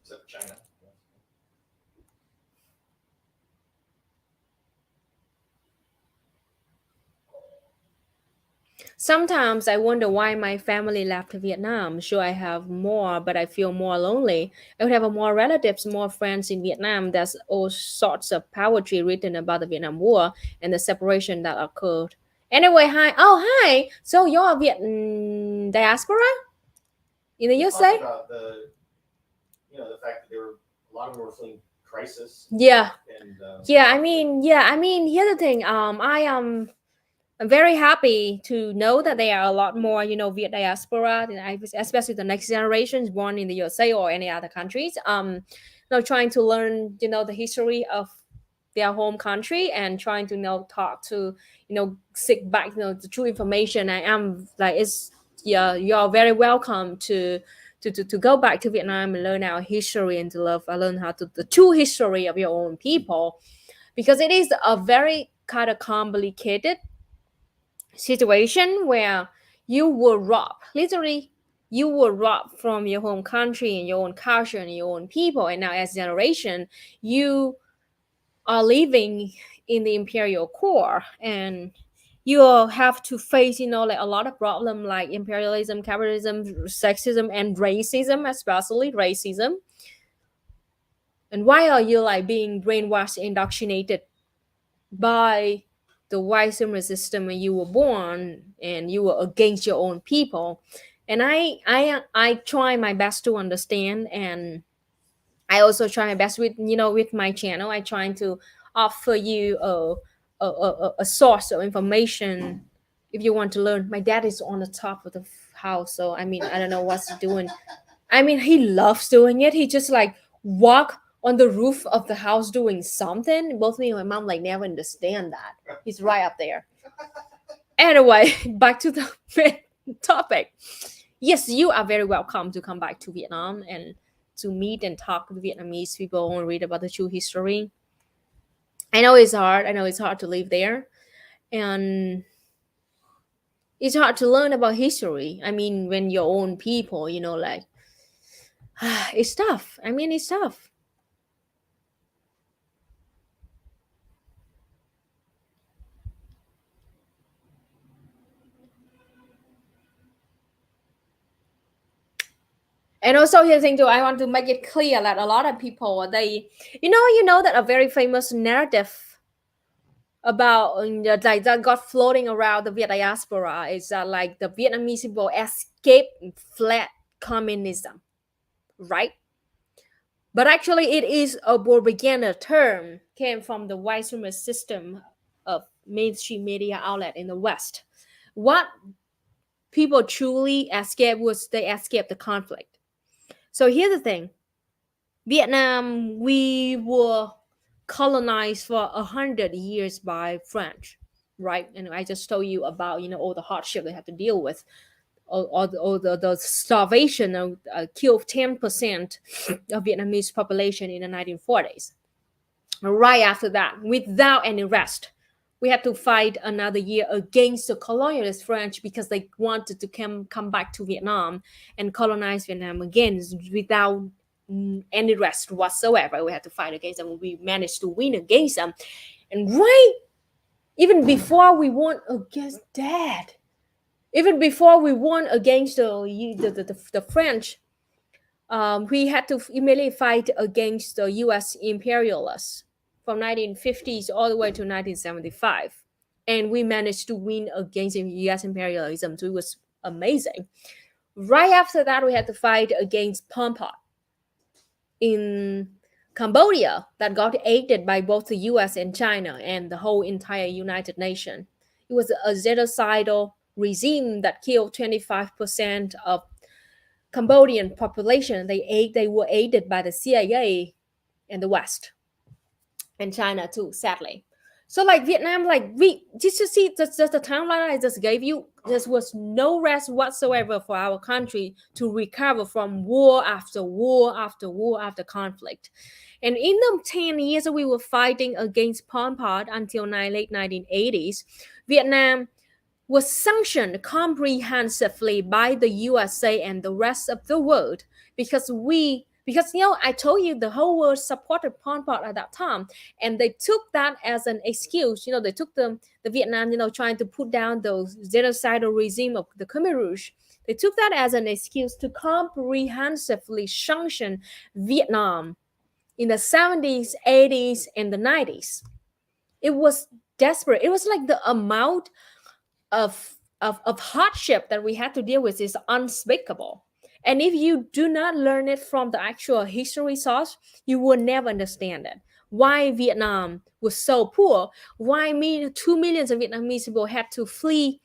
Except China. Sometimes I wonder why my family left Vietnam. Sure, I have more, but I feel more lonely. I would have more relatives, more friends in Vietnam. There's all sorts of poetry written about the Vietnam War and the separation that occurred. Anyway, hi. Oh, hi. So you're a Vietnam diaspora in the USA? About the fact that there were a lot of them were fleeing crisis. Yeah. And, I mean, here's the thing. I'm very happy to know that there are a lot more, Viet diaspora, especially the next generations born in the USA or any other countries. Trying to learn, the history of their home country, and trying to talk to, seek back, the true information. I am like, it's yeah, you're very welcome to go back to Vietnam and learn our history and to learn how to the true history of your own people, because it is a very kind of complicated situation where you were robbed, literally you were robbed from your home country and your own culture and your own people, and now as a generation you are living in the imperial core, and you have to face like a lot of problem like imperialism, capitalism, sexism, and racism, especially racism. And why are you like being brainwashed, indoctrinated by the white supremacy system when you were born and you were against your own people? And I try my best to understand, and I also try my best with with my channel. I trying to offer you a source of information if you want to learn. My dad is on the top of the house, so I mean, I don't know what's he doing. I mean, he loves doing it. He just like walk on the roof of the house doing something. Both me and my mom like never understand that. He's right up there. Anyway, back to the topic. Yes, you are very welcome to come back to Vietnam and to meet and talk with Vietnamese people and read about the true history. I know it's hard. I know it's hard to live there. And it's hard to learn about history. I mean, when your own people, like, it's tough. I mean, it's tough. And also here's the thing too, I want to make it clear that a lot of people, they, that a very famous narrative about like that got floating around the Viet diaspora is that like the Vietnamese people escaped and fled communism, right? But actually, it is a propaganda term, came from the white supremacist system of mainstream media outlet in the West. What people truly escaped was they escaped the conflict. So here's the thing: Vietnam, we were colonized for 100 years by French, right? And I just told you about all the hardship they have to deal with, the starvation killed 10% of Vietnamese population in the 1940s. Right after that, without any rest, we had to fight another year against the colonialist French because they wanted to come back to Vietnam and colonize Vietnam again without any rest whatsoever. We had to fight against them. We managed to win against them. And right even before we won against that, even before we won against the French, we had to immediately fight against the U.S. imperialists from 1950s all the way to 1975. And we managed to win against U.S. imperialism, so it was amazing. Right after that, we had to fight against Pol Pot in Cambodia that got aided by both the US and China and the whole entire United Nations. It was a genocidal regime that killed 25% of Cambodian population. They were aided by the CIA and the West and China too, sadly. So like Vietnam, like we just to see just the timeline I just gave you, there was no rest whatsoever for our country to recover from war after war after war after conflict. And in the 10 years that we were fighting against Pol Pot until late 1980s, Vietnam was sanctioned comprehensively by the USA and the rest of the world because I told you the whole world supported Pol Pot at that time, and they took that as an excuse. They took the Vietnam, trying to put down the genocidal regime of the Khmer Rouge. They took that as an excuse to comprehensively sanction Vietnam in the 70s, 80s, and the 90s. It was desperate. It was like the amount of hardship that we had to deal with is unspeakable. And if you do not learn it from the actual history source, you will never understand it. Why Vietnam was so poor, why 2 million of Vietnamese people had to flee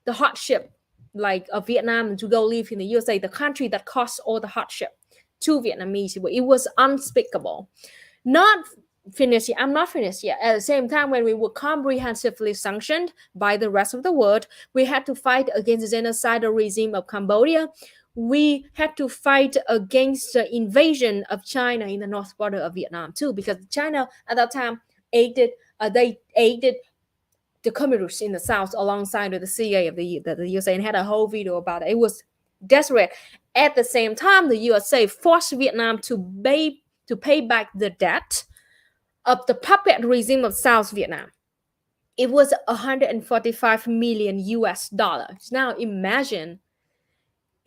the hardship like of Vietnam to go live in the USA, the country that caused all the hardship to Vietnamese people. It was unspeakable. Not finished yet. I'm not finished yet. At the same time, when we were comprehensively sanctioned by the rest of the world, we had to fight against the genocidal regime of Cambodia. We had to fight against the invasion of China in the north border of Vietnam too, because China at that time aided the Khmer Rouge in the south alongside with the CIA of the USA and had a whole video about it. It was desperate. At the same time, the USA forced Vietnam to pay back the debt of the puppet regime of South Vietnam. It was 145 million US dollars. Now imagine,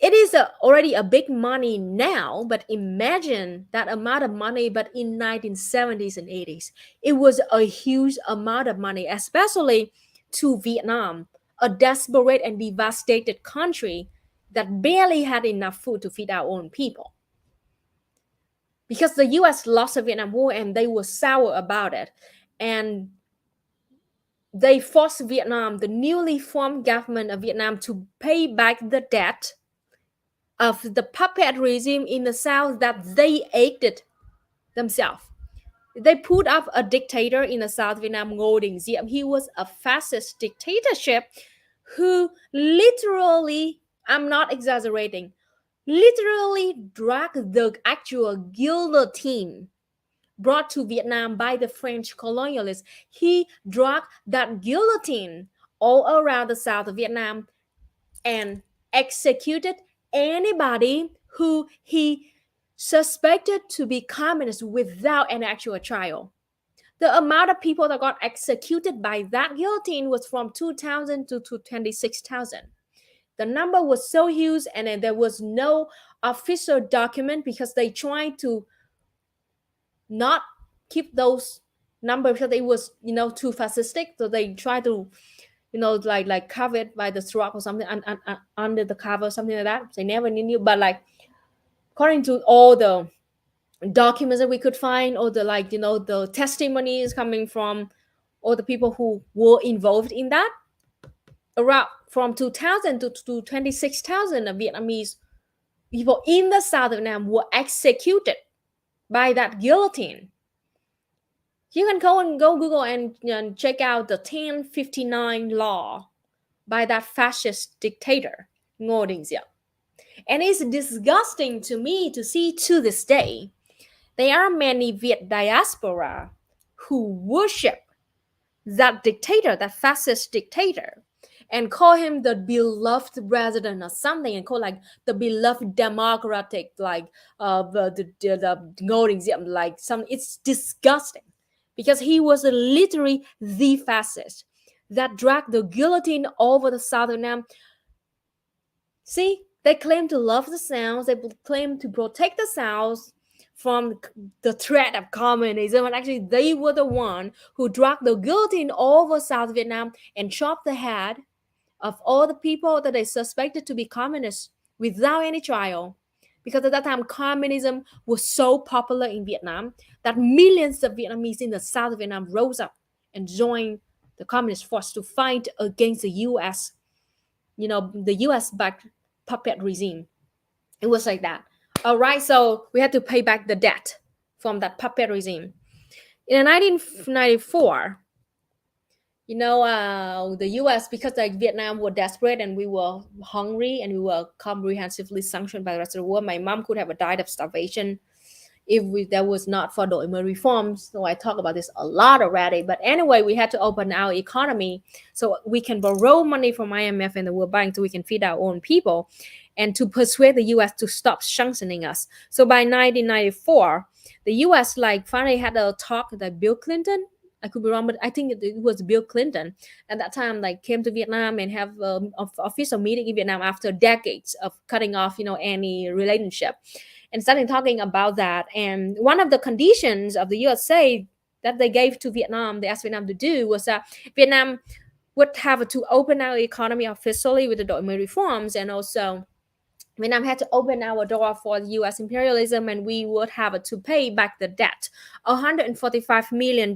it is already a big money now, but imagine that amount of money, but in 1970s and 80s, it was a huge amount of money, especially to Vietnam, a desperate and devastated country that barely had enough food to feed our own people. Because the US lost the Vietnam War and they were sour about it. And they forced Vietnam, the newly formed government of Vietnam, to pay back the debt of the puppet regime in the South that they aided themselves. They put up a dictator in the South Vietnam, Ngô Đình Diệm. He was a fascist dictatorship who literally, I'm not exaggerating, literally dragged the actual guillotine brought to Vietnam by the French colonialists. He dragged that guillotine all around the south of Vietnam and executed anybody who he suspected to be communist without an actual trial. The amount of people that got executed by that guillotine was from 2,000 to 26,000. The number was so huge, and then there was no official document because they tried to not keep those numbers because it was too fascistic. So they tried to like cover it by the strap or something under the cover, something like that. They never knew, but like according to all the documents that we could find, or the the testimonies coming from all the people who were involved in that, around from 2,000 to 26,000 of Vietnamese people in the south of Vietnam were executed by that guillotine. You can go Google and check out the 1059 law by that fascist dictator Ngô Đình Diệm. And it's disgusting to me to see to this day there are many Viet diaspora who worship that dictator, that fascist dictator, and call him the beloved president or something, and call like the beloved democratic, like the Ngô Đình Diệm, like some. It's disgusting because he was literally the fascist that dragged the guillotine over the South Vietnam. See, they claim to love the South, they claim to protect the South from the threat of communism, and actually they were the one who dragged the guillotine over South Vietnam and chopped the head of all the people that they suspected to be communists without any trial. Because at that time, communism was so popular in Vietnam that millions of Vietnamese in the south of Vietnam rose up and joined the communist force to fight against the U.S., the U.S.-backed puppet regime. It was like that. All right, so we had to pay back the debt from that puppet regime. In 1994, the U.S., because like Vietnam were desperate and we were hungry and we were comprehensively sanctioned by the rest of the world, my mom could have died of starvation if that was not for Doi Mới reforms. So I talk about this a lot already. But anyway, we had to open our economy so we can borrow money from IMF and the World Bank so we can feed our own people, and to persuade the U.S. to stop sanctioning us. So by 1994, the U.S. finally had a talk with Bill Clinton. I could be wrong, but I think it was Bill Clinton at that time, came to Vietnam and have an official meeting in Vietnam after decades of cutting off, any relationship, and starting talking about that. And one of the conditions of the USA that they gave to Vietnam, they asked Vietnam to do, was that Vietnam would have to open our economy officially with the Doi Mới reforms, and also Vietnam had to open our door for U.S. imperialism, and we would have to pay back the debt, $145 million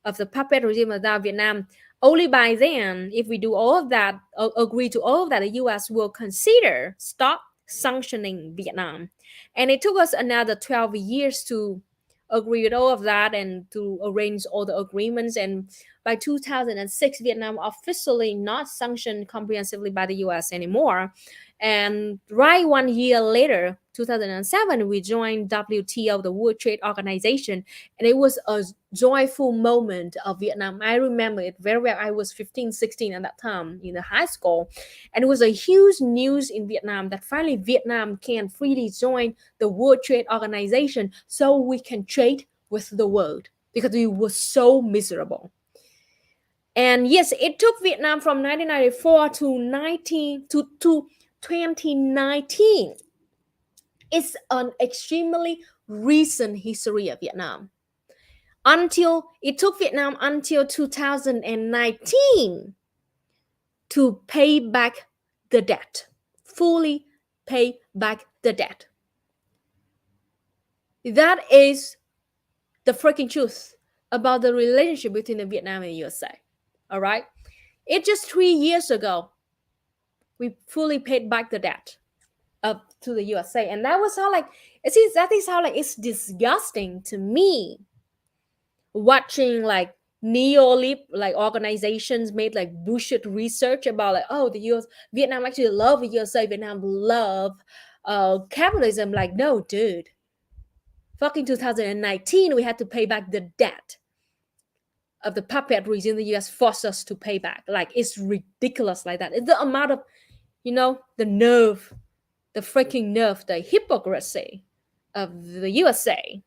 of the puppet regime of Vietnam. Only by then, if we do all of that, agree to all of that, the U.S. will consider stop sanctioning Vietnam. And it took us another 12 years to agree with all of that and to arrange all the agreements. And by 2006, Vietnam officially not sanctioned comprehensively by the U.S. anymore. And right 1 year later, 2007, we joined WTO, the World Trade Organization, and it was a joyful moment of Vietnam. I remember it very well. I was 15, 16 at that time in the high school, and it was a huge news in Vietnam that finally Vietnam can freely join the World Trade Organization so we can trade with the world, because we were so miserable. And yes, it took Vietnam from 1994 to 2019. It's an extremely recent history of Vietnam. It took Vietnam until 2019 to pay back the debt, fully pay back the debt. That is the freaking truth about the relationship between the Vietnam and USA. All right. It just 3 years ago, we fully paid back the debt up to the USA. And that was how like that is how like it's disgusting to me watching like neolib like organizations made like bullshit research about like, oh, the US Vietnam actually love the USA, Vietnam love capitalism. Like, no, dude. Fucking 2019, we had to pay back the debt of the puppet regime the US forced us to pay back. Like, it's ridiculous like that. It's the amount of, the nerve, the freaking nerve, the hypocrisy of the USA.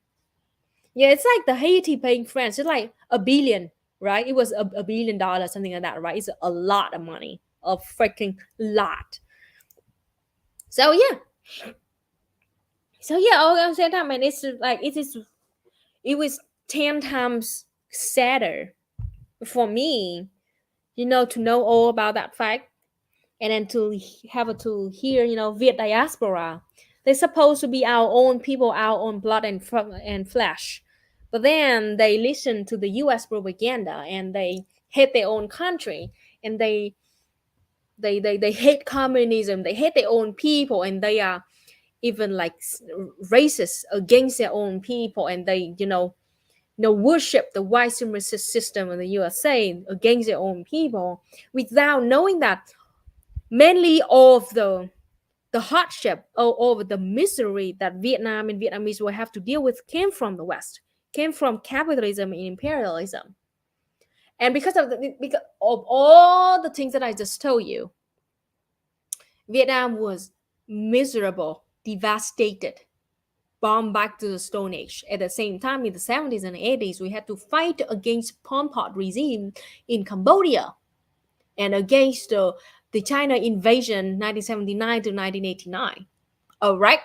Yeah, it's like the Haiti paying France. It's like a billion, right? It was a $1 billion, something like that, right? It's a lot of money, a freaking lot. So yeah, all I'm saying, man, it's like it was 10 times sadder for me, to know all about that fact, and then to have to hear, Viet diaspora. They're supposed to be our own people, our own blood and flesh, but then they listen to the U.S. propaganda and they hate their own country, and they hate communism, they hate their own people, and they are even like racist against their own people, and they worship the white supremacist system in the USA against their own people, without knowing that mainly all of the hardship or all of the misery that Vietnam and Vietnamese will have to deal with came from the West, came from capitalism and imperialism. And because of all the things that I just told you, Vietnam was miserable, devastated, bombed back to the Stone Age. At the same time, in the 70s and 80s, we had to fight against Pol Pot regime in Cambodia and against the China invasion 1979 to 1989. All right.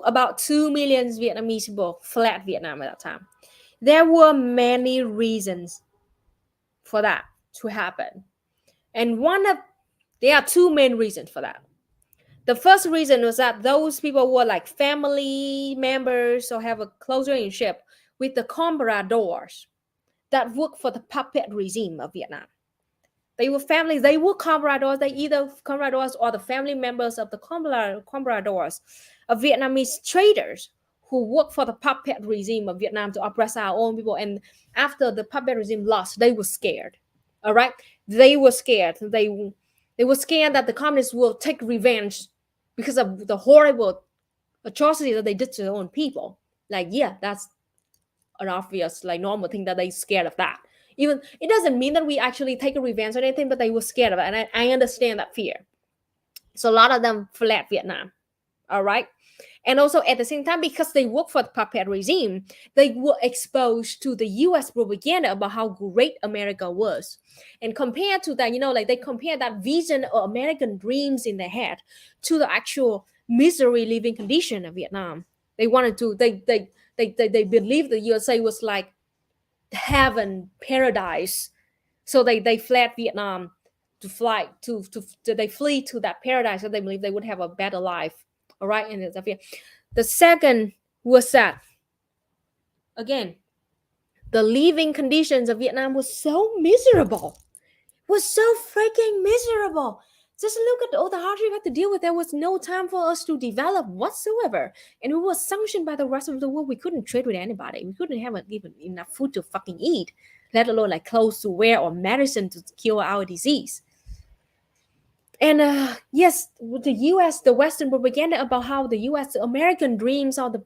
About 2 million Vietnamese people fled Vietnam at that time. There were many reasons for that to happen. And there are two main reasons for that. The first reason was that those people were like family members or have a close relationship with the compradors that worked for the puppet regime of Vietnam. They were families, they were compradors, they either compradors or the family members of the compradors of Vietnamese traders who worked for the puppet regime of Vietnam to oppress our own people. And after the puppet regime lost, they were scared. All right? They were scared. They were scared that the communists will take revenge because of the horrible atrocity that they did to their own people. Like, yeah, that's an obvious, like, normal thing that they're scared of that. Even it doesn't mean that we actually take a revenge or anything, but they were scared of it, and I understand that fear. So a lot of them fled Vietnam. All right. And also at the same time, because they worked for the puppet regime, they were exposed to the US propaganda about how great America was. And compared to that, like they compare that vision of American dreams in their head to the actual misery living condition of Vietnam. They wanted to, they believed the USA was like heaven, paradise. So they fled Vietnam they flee to that paradise, so they believe they would have a better life. All right. And the second was that, again, the living conditions of Vietnam was so miserable, was so freaking miserable. Just look at all the hardship we had to deal with. There was no time for us to develop whatsoever. And we were sanctioned by the rest of the world. We couldn't trade with anybody. We couldn't have even enough food to fucking eat, let alone like clothes to wear or medicine to cure our disease. And yes, the US, the Western propaganda about how the US, the American dreams are the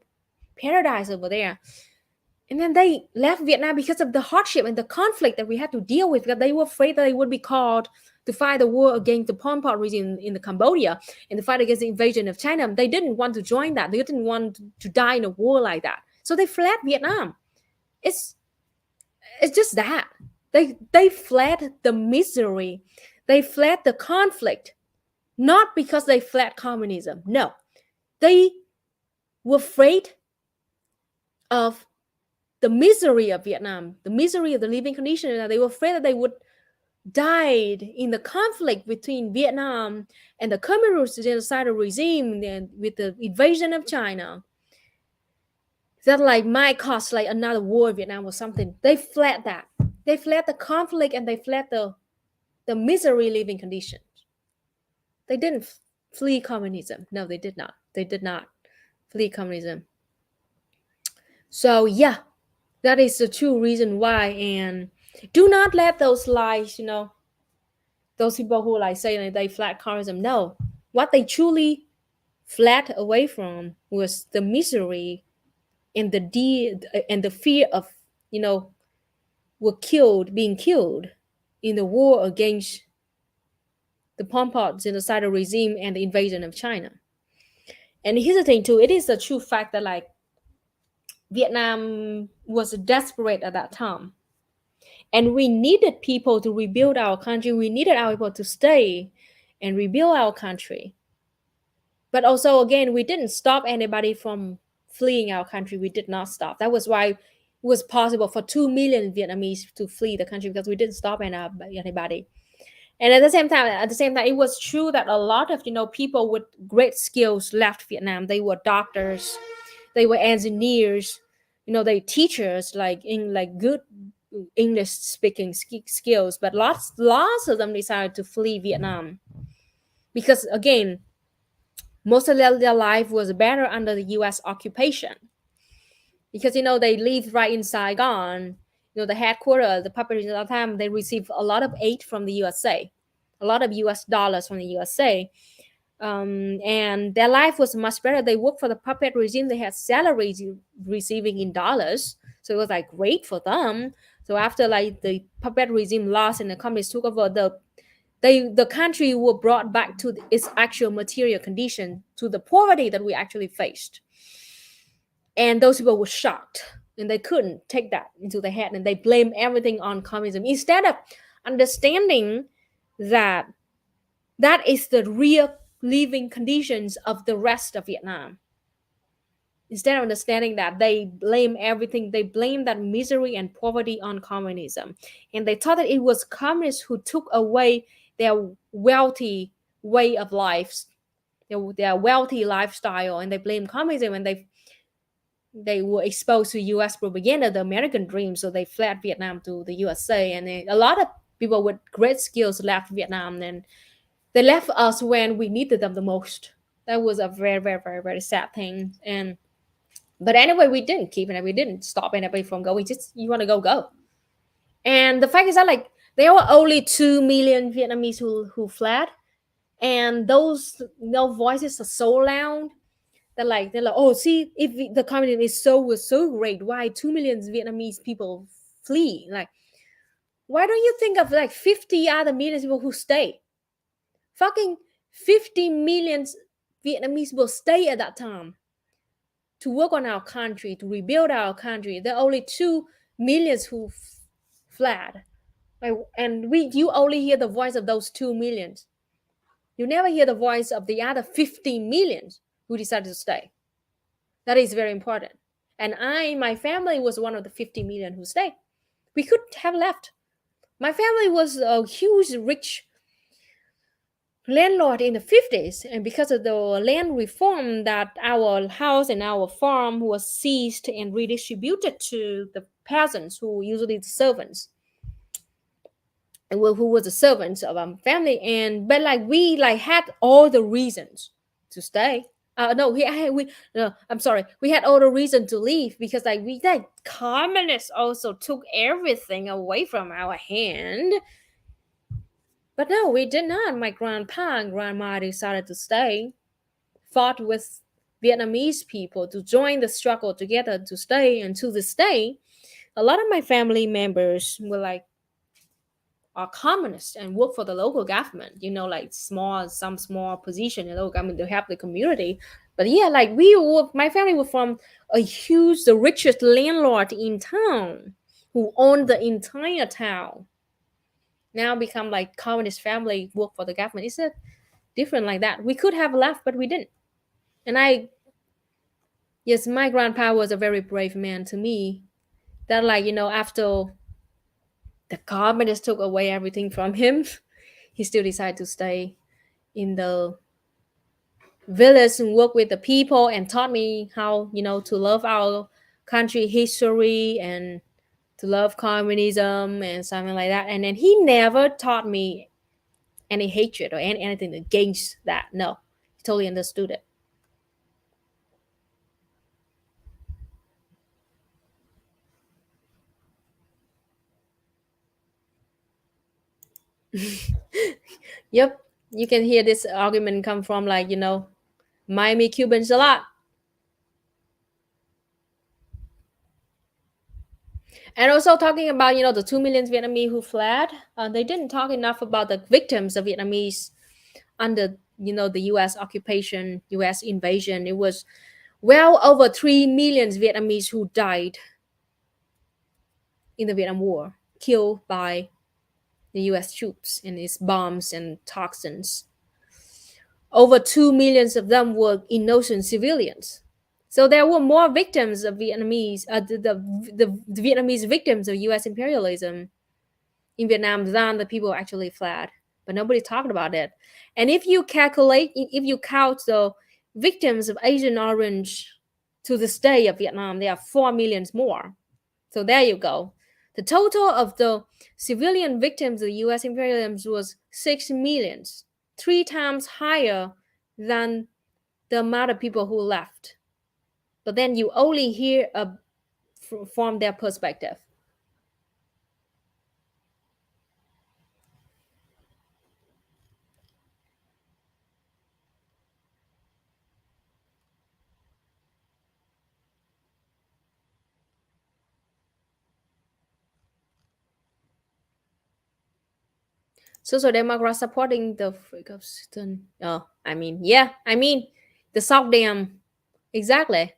paradise over there. And then they left Vietnam because of the hardship and the conflict that we had to deal with, because they were afraid that they would be called to fight the war against the Pol Pot regime in the Cambodia and the fight against the invasion of China. They didn't want to join that. They didn't want to die in a war like that. So they fled Vietnam. It's just that. They fled the misery. They fled the conflict, not because they fled communism. No, they were afraid of the misery of Vietnam, the misery of the living conditions. They were afraid that they would die in the conflict between Vietnam and the communist genocidal regime, and with the invasion of China. That like might cause like another war in Vietnam or something. They fled that. They fled the conflict and they fled the misery living conditions. They didn't flee communism. No, they did not. They did not flee communism. So yeah, that is the true reason why. And do not let those lies, those people who like say that they fled communism. No, what they truly fled away from was the misery and the fear of, being killed in the war against the Pol Pot genocidal regime and the invasion of China. And here's the thing too, it is a true fact that like Vietnam was desperate at that time. And we needed people to rebuild our country. We needed our people to stay and rebuild our country. But also, again, we didn't stop anybody from fleeing our country. We did not stop. That was why it was possible for 2 million Vietnamese to flee the country, because we didn't stop anybody. And at the same time, it was true that a lot of people with great skills left Vietnam. They were doctors, they were engineers, they teachers, like good English speaking skills. But lots of them decided to flee Vietnam because, again, most of their life was better under the U.S. occupation. Because they lived right in Saigon, the headquarters, the puppetry. At the time, they received a lot of aid from the USA, a lot of U.S. dollars from the USA, and their life was much better. They worked for the puppet regime. They had salaries receiving in dollars, so it was like great for them. So after like the puppet regime lost and the communists took over, the country were brought back to its actual material condition, to the poverty that we actually faced. And those people were shocked and they couldn't take that into their head, and they blamed everything on communism instead of understanding that that is the real living conditions of the rest of Vietnam. Instead of understanding that, they blame everything. They blame that misery and poverty on communism. And they thought that it was communists who took away their wealthy way of life, their wealthy lifestyle, and they blame communism, and they were exposed to U.S. propaganda, the American dream, so they fled Vietnam to the USA. And a lot of people with great skills left Vietnam, and they left us when we needed them the most. That was a very, very, very, very sad thing. But anyway, we didn't keep it. We didn't stop anybody from going. Just you want to go. And the fact is that like there were only 2 million Vietnamese who fled, and those voices are so loud. They're like, oh, see, if the communism was so great, why 2 million Vietnamese people flee? Like, why don't you think of like 50 other million people who stay? Fucking 50 million Vietnamese people stay at that time to work on our country, to rebuild our country. There are only 2 millions who fled. And you only hear the voice of those 2 millions. You never hear the voice of the other 50 millions who decided to stay. That is very important. And my family was one of the 50 million who stayed. We could have left. My family was a huge, rich landlord in the 50s. And because of the land reform, that our house and our farm was seized and redistributed to the peasants, who usually the servants, and who was the servants of our family. But like we had all the reasons to stay. I'm sorry. We had all the reason to leave, because communists also took everything away from our hand. But no, we did not. My grandpa and grandma decided to stay, fought with Vietnamese people to join the struggle together to stay. And to this day, a lot of my family members were are communists and work for the local government, some small position in the local government to help the community. But yeah, my family was from the richest landlord in town, who owned the entire town. Now become like communist family, work for the government. It's different like that. We could have left, but we didn't. And yes, my grandpa was a very brave man to me. That after the communists took away everything from him, he still decided to stay in the village and work with the people, and taught me how to love our country history, and to love communism and something like that. And then he never taught me any hatred or anything against that. No, he totally understood it. Yep, you can hear this argument come from, like, Miami Cubans a lot. And also talking about, the 2 million Vietnamese who fled, they didn't talk enough about the victims of Vietnamese under, the US occupation, US invasion. It was well over 3 million Vietnamese who died in the Vietnam War, killed by the US troops and its bombs and toxins. Over 2 millions of them were innocent civilians. So there were more victims of Vietnamese, the Vietnamese victims of US imperialism in Vietnam than the people who actually fled. But nobody talked about it. And if you count the victims of Agent Orange to this day of Vietnam, there are 4 millions more. So there you go. The total of the civilian victims of the US imperialism was 6 millions, 3 times higher than the amount of people who left. But then you only hear from their perspective. Social Democrats supporting the freak of Satan. Oh, the South Dam. Exactly.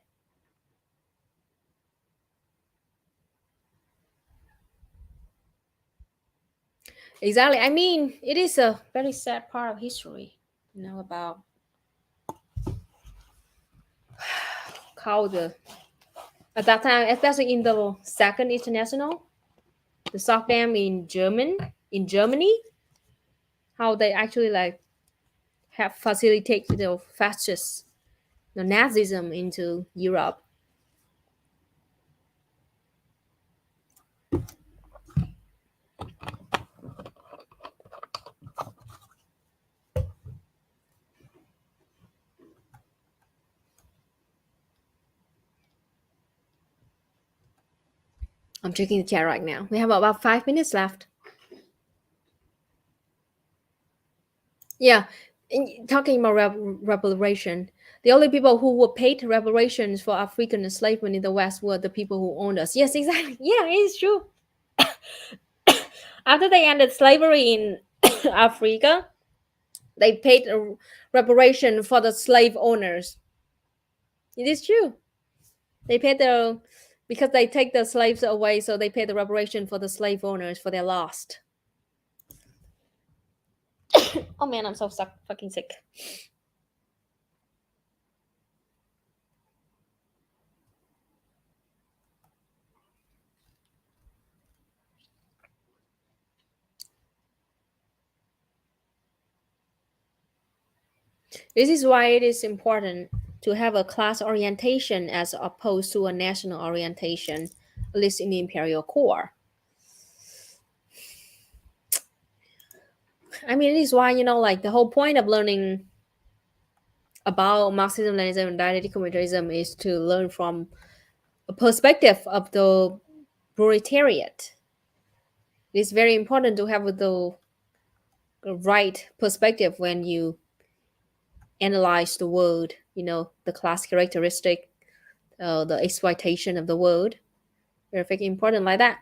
Exactly. It is a very sad part of history, about how at that time, especially in the Second International, the South Dam in Germany, how they actually like have facilitated the fascist, the Nazism into Europe. I'm checking the chat right now. We have about 5 minutes left. Yeah, talking about reparation, the only people who were paid reparations for African enslavement in the West were the people who owned us. Yes, exactly. Yeah, it's true. After they ended slavery in Africa, they paid a reparation for the slave owners. It is true. They paid because they take the slaves away, so they pay the reparation for the slave owners for their lost. Oh man, I'm so fucking sick. This is why it is important to have a class orientation as opposed to a national orientation, at least in the imperial core. It is why, like the whole point of learning about Marxism, Leninism, and dialectical materialism is to learn from a perspective of the proletariat. It is very important to have the right perspective when you analyze the world, the class characteristic, the exploitation of the world. Very important like that.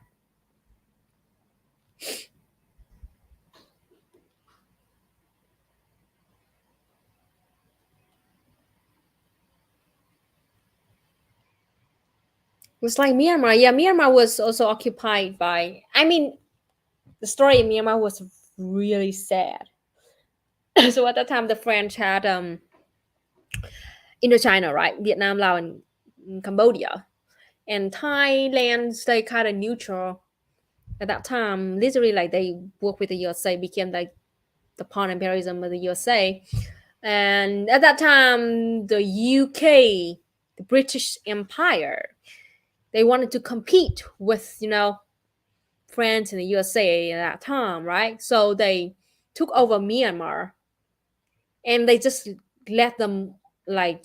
It's like Myanmar. Yeah, Myanmar was also occupied by. The story in Myanmar was really sad. So at that time, the French had Indochina, right? Vietnam, Laos, and Cambodia, and Thailand stayed kind of neutral at that time. Literally, like they worked with the USA, became like the pawn imperialism of the USA. And at that time, the UK, the British Empire, they wanted to compete with, France and the USA at that time, right? So they took over Myanmar, and they just let them let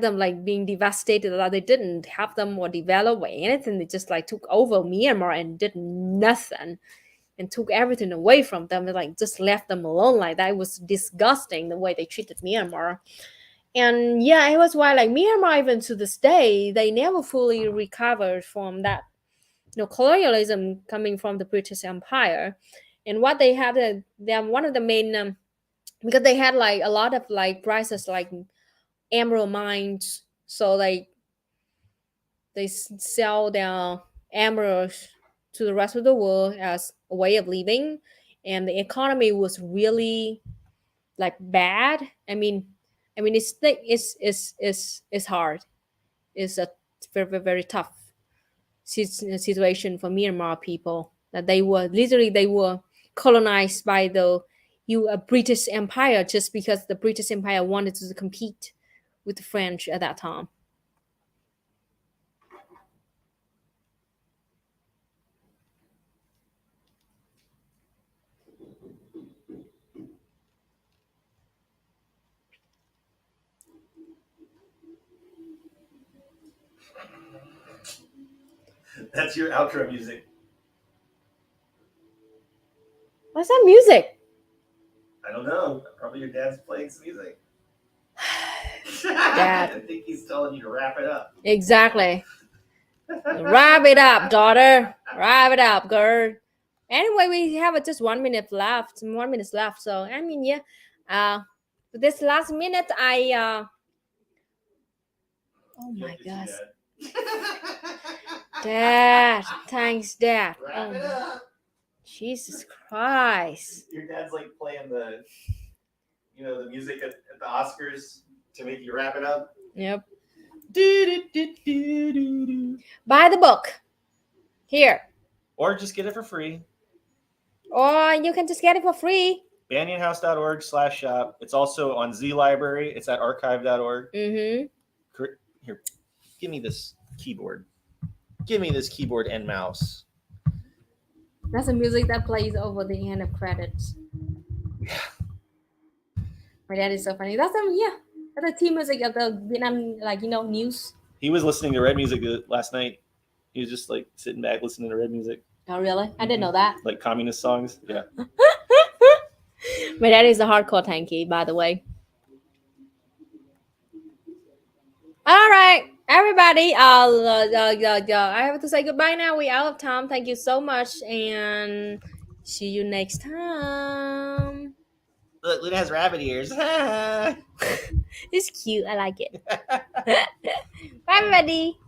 them being devastated. Like they didn't help them or develop or anything. They just took over Myanmar and did nothing and took everything away from them. They just left them alone like that. It was disgusting the way they treated Myanmar. And yeah, it was why Myanmar, even to this day, they never fully recovered from that colonialism coming from the British Empire. And what they had, they're one of the main because they had a lot of prices emerald mines, so they sell their emeralds to the rest of the world as a way of living, and the economy was really bad. I mean it's hard. It's a very, very, very tough situation for Myanmar people, that they were colonized by the British Empire, just because the British Empire wanted to compete with the French at that time. That's your outro music. What's that music? I don't know. Probably your dad's playing some music. Dad. I think he's telling you to wrap it up. Exactly. Wrap it up, daughter. Wrap it up, girl. Anyway, we have just 1 minute left. 1 minute left. So this last minute, oh my gosh. Dad, thanks, Dad. Wrap it up. Jesus Christ. Your dad's playing the music at the Oscars to make you wrap it up. Yep. Buy the book here, or just get it for free, or you can just get it for free. banyanhouse.org/shop. It's also on Z Library. It's at archive.org. Here, give me this keyboard. Give me this keyboard and mouse. That's the music that plays over the end of credits. Yeah. My dad is so funny. That's the theme music of the Vietnam, news. He was listening to Red music last night. He was just sitting back listening to Red music. Oh, really? I didn't know that. Communist songs. Yeah. My dad is a hardcore tanky, by the way. All right, everybody. I have to say goodbye now. We're out of time. Thank you so much, and see you next time. Look, Luna has rabbit ears. It's cute. I like it. Bye, everybody.